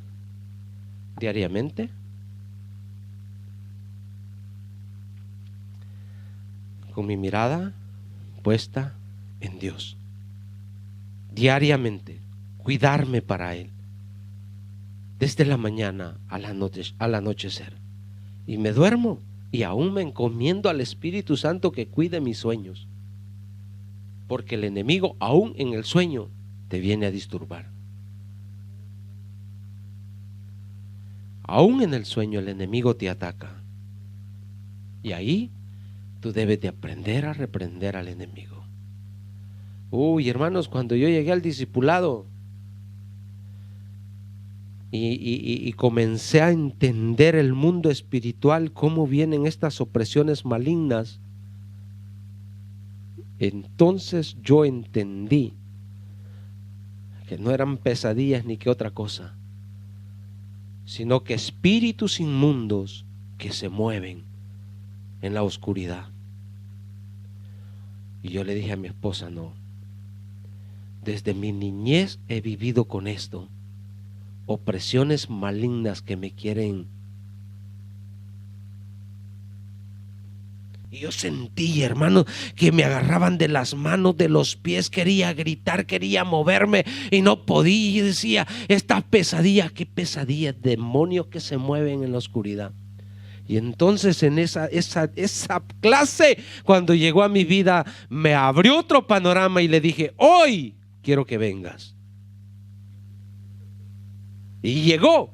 Speaker 1: diariamente? Con mi mirada puesta en Dios. Diariamente, cuidarme para Él. Desde la mañana al anochecer. Y me duermo y aún me encomiendo al Espíritu Santo que cuide mis sueños. Porque el enemigo aún en el sueño te viene a disturbar. Aún en el sueño el enemigo te ataca. Y ahí tú debes de aprender a reprender al enemigo. Uy, hermanos, cuando yo llegué al discipulado y comencé a entender el mundo espiritual, cómo vienen estas opresiones malignas, entonces yo entendí que no eran pesadillas ni que otra cosa, sino que espíritus inmundos que se mueven en la oscuridad. Y yo le dije a mi esposa: no, desde mi niñez he vivido con esto, opresiones malignas que me quieren Y yo sentí, hermano, que me agarraban de las manos, de los pies. Quería gritar, quería moverme y no podía. Y decía, esta pesadilla, qué pesadilla, demonios que se mueven en la oscuridad. Y entonces en esa clase, cuando llegó a mi vida, me abrió otro panorama y le dije, hoy quiero que vengas. Y llegó.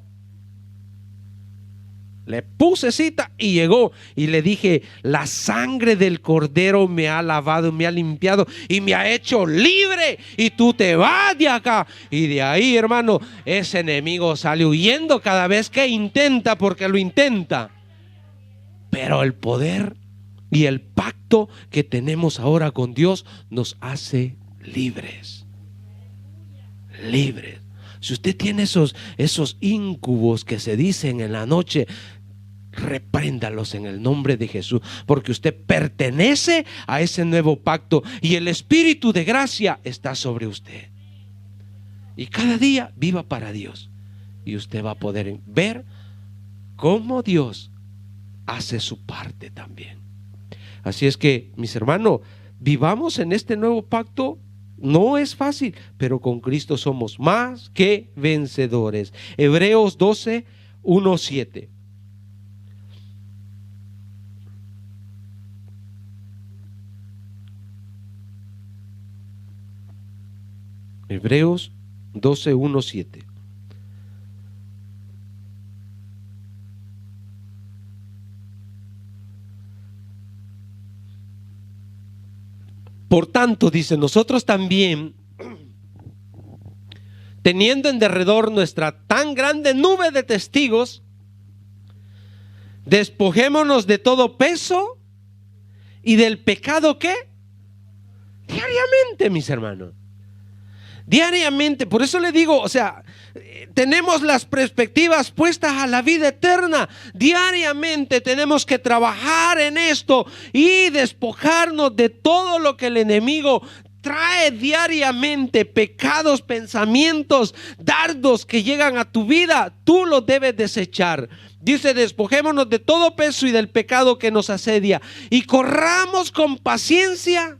Speaker 1: Le puse cita y llegó. Y le dije, la sangre del Cordero me ha lavado, me ha limpiado y me ha hecho libre. Y tú te vas de acá. Y de ahí, hermano, ese enemigo sale huyendo cada vez que intenta, porque lo intenta. Pero el poder y el pacto que tenemos ahora con Dios nos hace libres. Libres. Si usted tiene esos íncubos que se dicen en la noche, repréndalos en el nombre de Jesús, porque usted pertenece a ese nuevo pacto y el Espíritu de gracia está sobre usted. Y cada día viva para Dios y usted va a poder ver cómo Dios hace su parte también. Así es que, mis hermanos, vivamos en este nuevo pacto. No es fácil, pero con Cristo somos más que vencedores. Hebreos 12, 1, 7. Hebreos 12, 1, 7. Por tanto, dice, nosotros también, teniendo en derredor nuestra tan grande nube de testigos, despojémonos de todo peso y del pecado que diariamente, mis hermanos, diariamente. Por eso le digo, o sea, tenemos las perspectivas puestas a la vida eterna. Diariamente tenemos que trabajar en esto y despojarnos de todo lo que el enemigo trae diariamente. Pecados, pensamientos, dardos que llegan a tu vida, tú los debes desechar. Dice, despojémonos de todo peso y del pecado que nos asedia y corramos con paciencia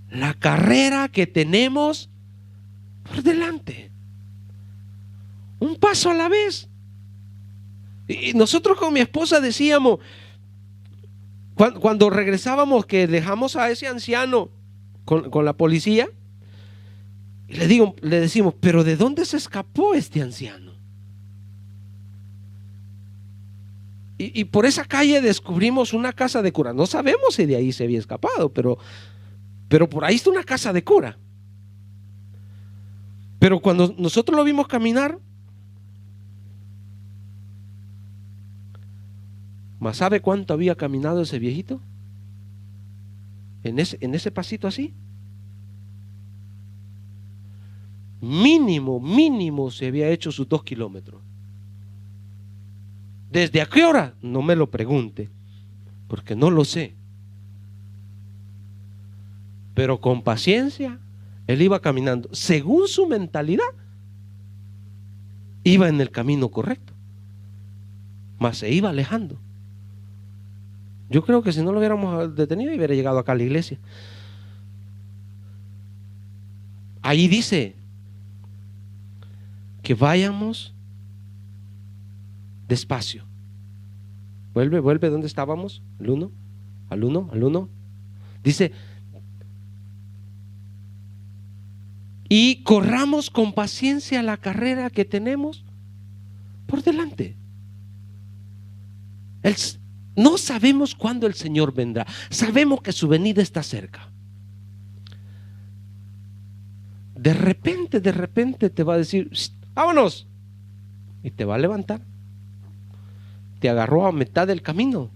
Speaker 1: la carrera que tenemos por delante. Un paso a la vez. Y nosotros con mi esposa decíamos, cuando regresábamos, que dejamos a ese anciano con la policía, y le decimos, pero ¿de dónde se escapó este anciano? Y por esa calle descubrimos una casa de cura. No sabemos si de ahí se había escapado, pero por ahí está una casa de cura. Pero cuando nosotros lo vimos caminar, ¿más sabe cuánto había caminado ese viejito? En ese pasito así. Mínimo se había hecho sus 2 kilómetros. ¿Desde a qué hora? No me lo pregunte, porque no lo sé. Pero con paciencia, él iba caminando. Según su mentalidad, iba en el camino correcto, mas se iba alejando. Yo creo que si no lo hubiéramos detenido, hubiera llegado acá a la iglesia. Ahí dice que vayamos despacio. Vuelve donde estábamos, al uno. Dice, y corramos con paciencia la carrera que tenemos por delante. No sabemos cuándo el Señor vendrá. Sabemos que su venida está cerca. De repente te va a decir, vámonos, y te va a levantar. Te agarró a mitad del camino,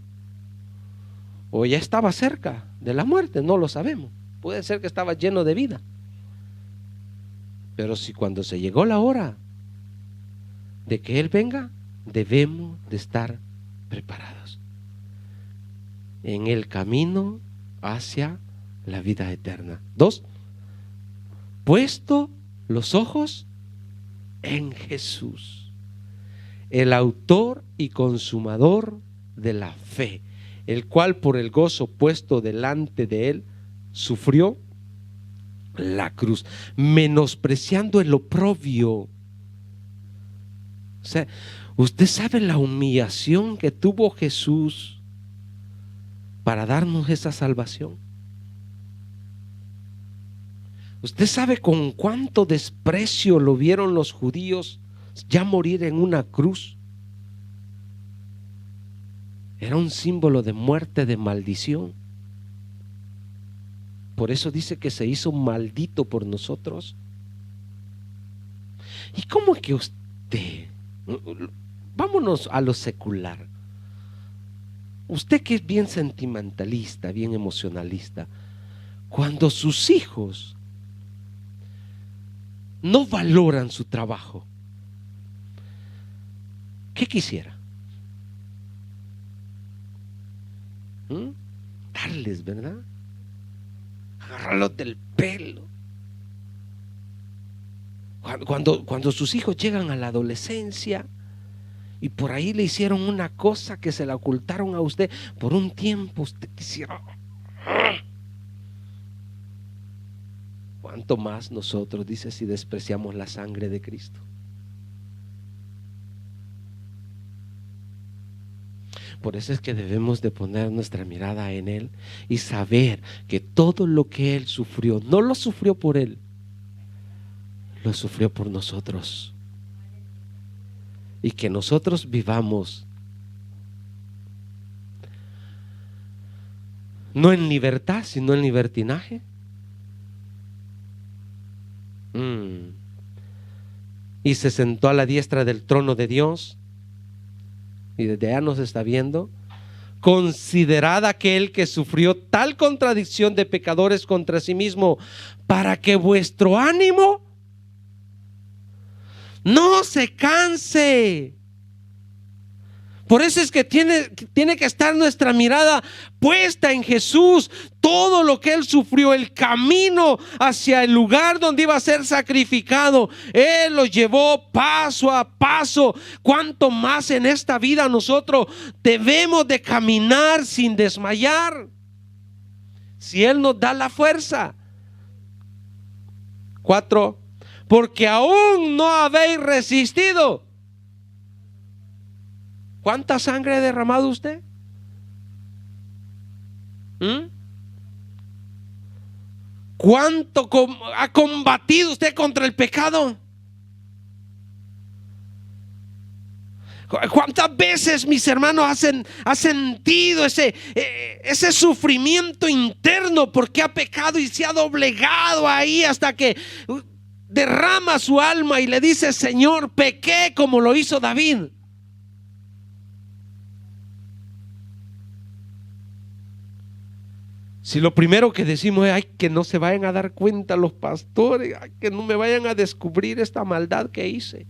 Speaker 1: o ya estaba cerca de la muerte, no lo sabemos. Puede ser que estaba lleno de vida. Pero si cuando se llegó la hora de que Él venga, debemos de estar preparados en el camino hacia la vida eterna. 2, puesto los ojos en Jesús, el autor y consumador de la fe, el cual por el gozo puesto delante de él sufrió la cruz, menospreciando el oprobio. O sea, usted sabe la humillación que tuvo Jesús para darnos esa salvación. Usted sabe con cuánto desprecio lo vieron los judíos ya morir en una cruz. Era un símbolo de muerte, de maldición. Por eso dice que se hizo maldito por nosotros. ¿Y cómo es que usted, vámonos a lo secular, usted que es bien sentimentalista, bien emocionalista, cuando sus hijos no valoran su trabajo, ¿qué quisiera? Darles, ¿verdad? Agarrarlos del pelo. Cuando sus hijos llegan a la adolescencia y por ahí le hicieron una cosa que se la ocultaron a usted por un tiempo, usted quisiera. ¿Cuánto más nosotros, dice, si despreciamos la sangre de Cristo? Por eso es que debemos de poner nuestra mirada en Él y saber que todo lo que Él sufrió, no lo sufrió por Él, lo sufrió por nosotros. Y que nosotros vivamos no en libertad, sino en libertinaje. Y se sentó a la diestra del trono de Dios. Y desde allá nos está viendo. Considerad aquel que sufrió tal contradicción de pecadores contra sí mismo, para que vuestro ánimo no se canse. Por eso es que tiene que estar nuestra mirada puesta en Jesús. Todo lo que Él sufrió, el camino hacia el lugar donde iba a ser sacrificado, Él lo llevó paso a paso. Cuánto más en esta vida nosotros debemos de caminar sin desmayar, si Él nos da la fuerza. 4. Porque aún no habéis resistido. ¿Cuánta sangre ha derramado usted? ¿Cuánto ha combatido usted contra el pecado? ¿Cuántas veces, mis hermanos, ha sentido ese sufrimiento interno porque ha pecado y se ha doblegado ahí hasta que derrama su alma y le dice: Señor, pequé, como lo hizo David? Si lo primero que decimos es: ay, que no se vayan a dar cuenta los pastores, ay, que no me vayan a descubrir esta maldad que hice.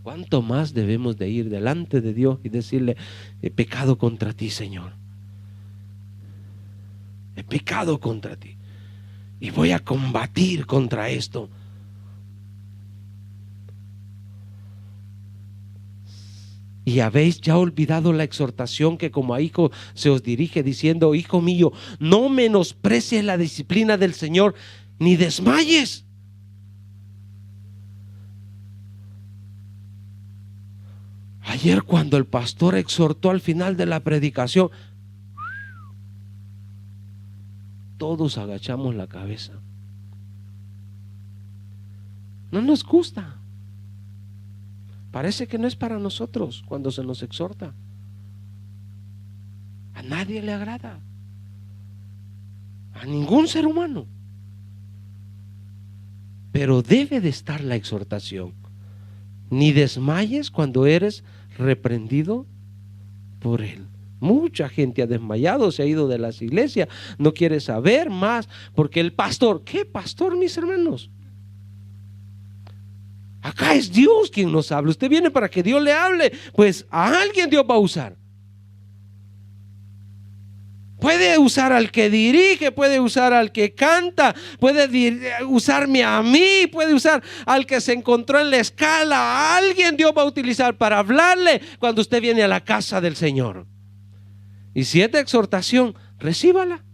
Speaker 1: ¿Cuánto más debemos de ir delante de Dios y decirle: he pecado contra ti, Señor, he pecado contra ti y voy a combatir contra esto? Y habéis ya olvidado la exhortación que como a hijo se os dirige, diciendo: hijo mío, no menosprecies la disciplina del Señor, ni desmayes. Ayer, cuando el pastor exhortó al final de la predicación, todos agachamos la cabeza. No nos gusta. Parece que no es para nosotros cuando se nos exhorta. A nadie le agrada, a ningún ser humano. Pero debe de estar la exhortación: ni desmayes cuando eres reprendido por Él. Mucha gente ha desmayado, se ha ido de las iglesias, no quiere saber más, porque el pastor, ¿qué pastor, mis hermanos? Acá es Dios quien nos habla. Usted viene para que Dios le hable, pues a alguien Dios va a usar. Puede usar al que dirige, puede usar al que canta, puede usarme a mí, puede usar al que se encontró en la escala. A alguien Dios va a utilizar para hablarle cuando usted viene a la casa del Señor. Y si es de exhortación, recíbala.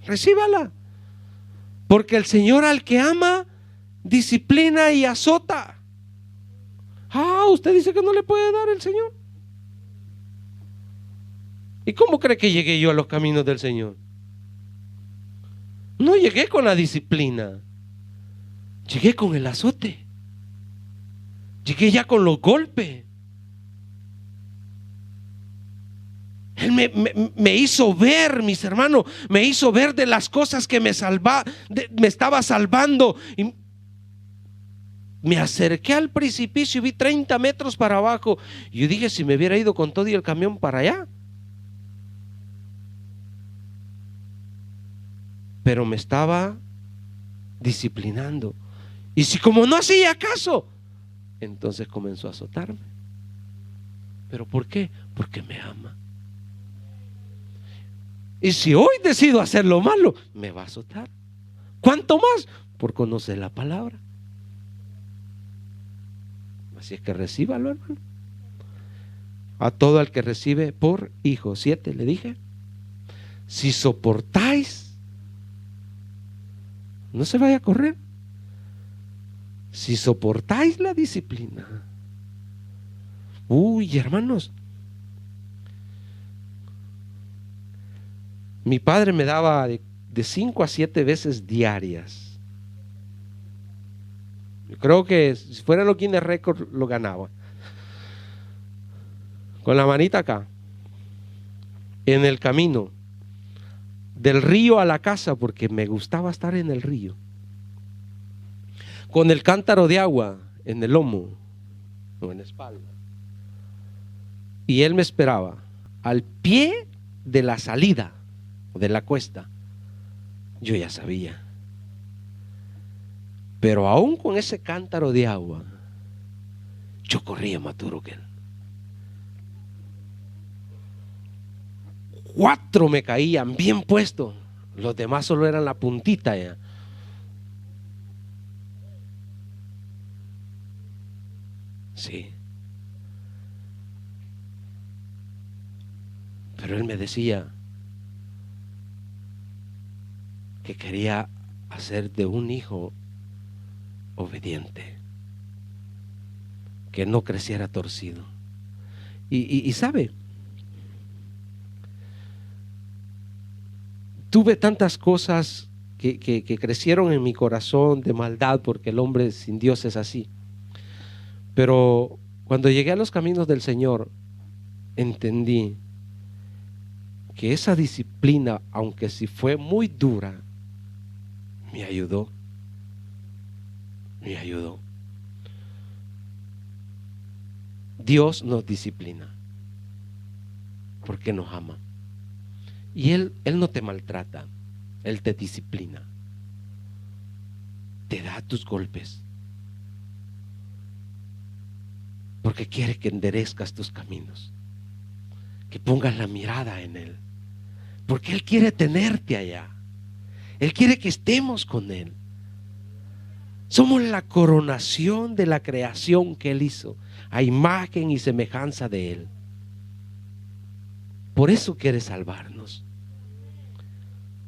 Speaker 1: Recíbala. Porque el Señor al que ama, disciplina y azota. Usted dice que no le puede dar el Señor. ¿Y cómo cree que llegué yo a los caminos del Señor? No llegué con la disciplina, llegué con el azote, llegué ya con los golpes. Él me hizo ver, mis hermanos, me hizo ver de las cosas que me estaba salvando. Y me acerqué al precipicio y vi 30 metros para abajo. Y yo dije, si me hubiera ido con todo y el camión para allá. Pero me estaba disciplinando. Y si como no hacía caso, entonces comenzó a azotarme. ¿Pero por qué? Porque me ama. Y si hoy decido hacer lo malo, me va a azotar. ¿Cuánto más? Por conocer la palabra. Así es que recíbalo, hermano. A todo el que recibe por hijo. 7, le dije. Si soportáis, no se vaya a correr. Si soportáis la disciplina. Uy, hermanos, mi padre me daba de 5 a 7 veces diarias. Yo creo que si fuera los Guinness Record lo ganaba. Con la manita acá, en el camino del río a la casa, porque me gustaba estar en el río, con el cántaro de agua en el lomo o en la espalda. Y él me esperaba al pie de la salida de la cuesta. Yo ya sabía, pero aún con ese cántaro de agua, yo corría más duro que él. 4 me caían bien puestos, los demás solo eran la puntita ya. Sí. Pero él me decía que quería hacer de un hijo obediente, que no creciera torcido. Y sabe, tuve tantas cosas que crecieron en mi corazón de maldad, porque el hombre sin Dios es así. Pero cuando llegué a los caminos del Señor, entendí que esa disciplina, aunque sí fue muy dura, me ayudó. Me ayudó. Dios nos disciplina porque nos ama. Y Él no te maltrata, Él te disciplina. Te da tus golpes porque quiere que enderezcas tus caminos, que pongas la mirada en Él, porque Él quiere tenerte allá. Él quiere que estemos con Él. Somos la coronación de la creación que Él hizo, a imagen y semejanza de Él. Por eso quiere salvarnos.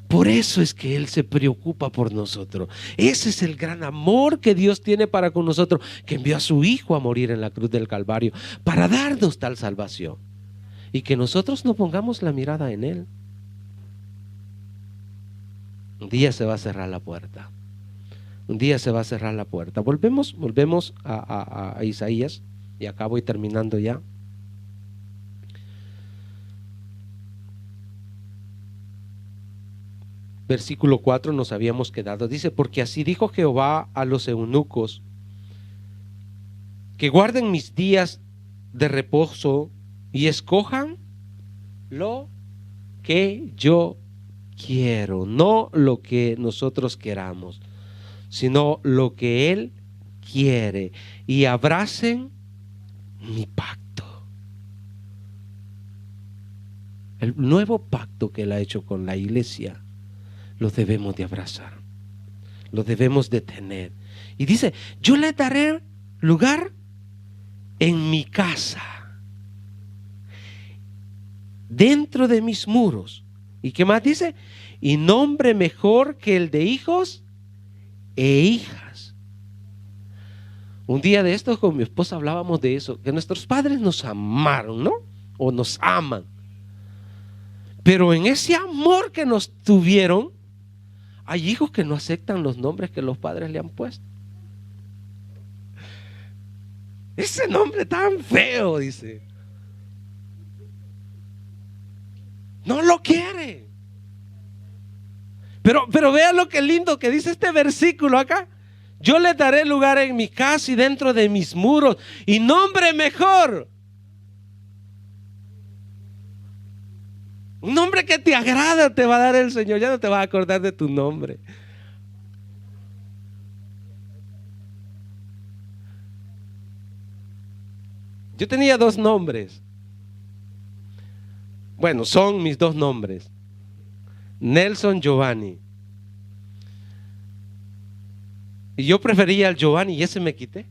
Speaker 1: Por eso es que Él se preocupa por nosotros. Ese es el gran amor que Dios tiene para con nosotros, que envió a su Hijo a morir en la cruz del Calvario para darnos tal salvación, y que nosotros no pongamos la mirada en Él. Un día se va a cerrar la puerta. Un día se va a cerrar la puerta. Volvemos a Isaías, y acá voy terminando ya. Versículo 4 nos habíamos quedado. Dice: porque así dijo Jehová a los eunucos, que guarden mis días de reposo y escojan lo que yo quiero, no lo que nosotros queramos, sino lo que Él quiere, y abracen mi pacto. El nuevo pacto que Él ha hecho con la iglesia, lo debemos de abrazar, lo debemos de tener. Y dice, yo le daré lugar en mi casa, dentro de mis muros. ¿Y qué más dice? Y nombre mejor que el de hijos e hijas. Un día de estos con mi esposa hablábamos de eso, que nuestros padres nos amaron, ¿no? O nos aman. Pero en ese amor que nos tuvieron, hay hijos que no aceptan los nombres que los padres le han puesto. Ese nombre tan feo, dice. No lo quiere. Pero vean lo que lindo que dice este versículo acá. Yo le daré lugar en mi casa y dentro de mis muros, y nombre mejor. Un nombre que te agrada te va a dar el Señor. Ya no te vas a acordar de tu nombre. Yo tenía 2 nombres. Bueno, son mis 2 nombres. Nelson Giovanni. Y yo prefería el Giovanni y ese me quité.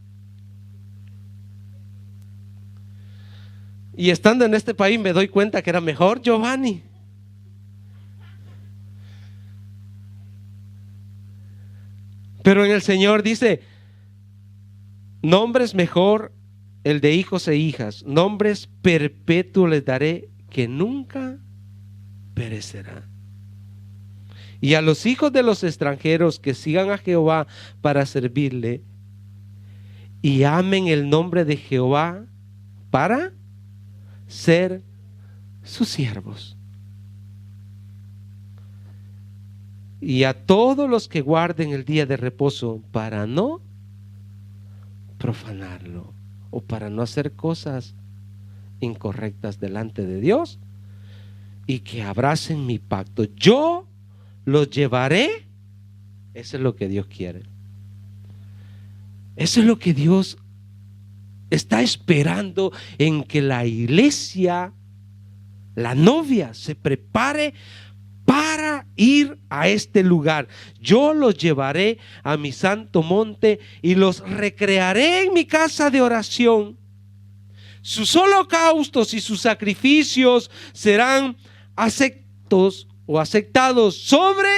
Speaker 1: Y estando en este país me doy cuenta que era mejor Giovanni. Pero en el Señor dice, nombres mejor el de hijos e hijas, nombres perpetuos les daré que nunca perecerán. Y a los hijos de los extranjeros que sigan a Jehová para servirle y amen el nombre de Jehová para ser sus siervos. Y a todos los que guarden el día de reposo para no profanarlo o para no hacer cosas incorrectas delante de Dios, y que abracen mi pacto. Yo los llevaré. Eso es lo que Dios quiere. Eso es lo que Dios está esperando, en que la iglesia, la novia, se prepare para ir a este lugar. Yo los llevaré a mi santo monte y los recrearé en mi casa de oración. Sus holocaustos y sus sacrificios serán aceptados sobre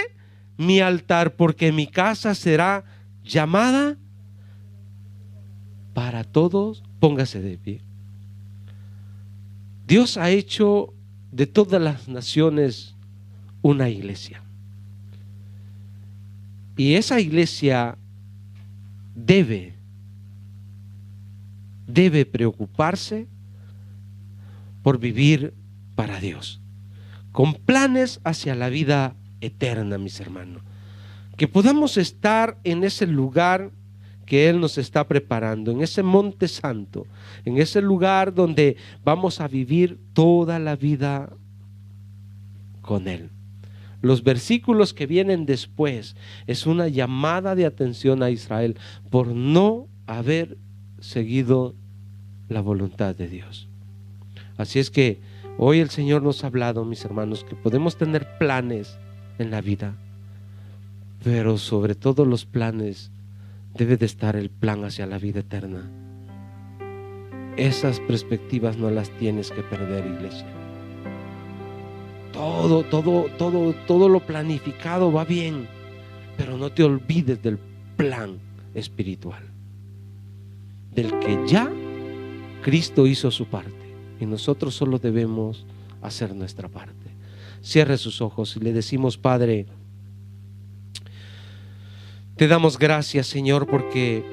Speaker 1: mi altar, porque mi casa será llamada para todos. Póngase de pie. Dios ha hecho de todas las naciones una iglesia, y esa iglesia debe preocuparse por vivir para Dios, con planes hacia la vida eterna, mis hermanos. Que podamos estar en ese lugar que Él nos está preparando, en ese monte santo, en ese lugar donde vamos a vivir toda la vida con Él. Los versículos que vienen después es una llamada de atención a Israel por no haber seguido la voluntad de Dios. Así es que hoy el Señor nos ha hablado, mis hermanos, que podemos tener planes en la vida, pero sobre todo los planes debe de estar el plan hacia la vida eterna. Esas perspectivas no las tienes que perder, iglesia. Todo lo planificado va bien, pero no te olvides del plan espiritual, del que ya Cristo hizo su parte, y nosotros solo debemos hacer nuestra parte. Cierre sus ojos y le decimos: Padre, te damos gracias, Señor, porque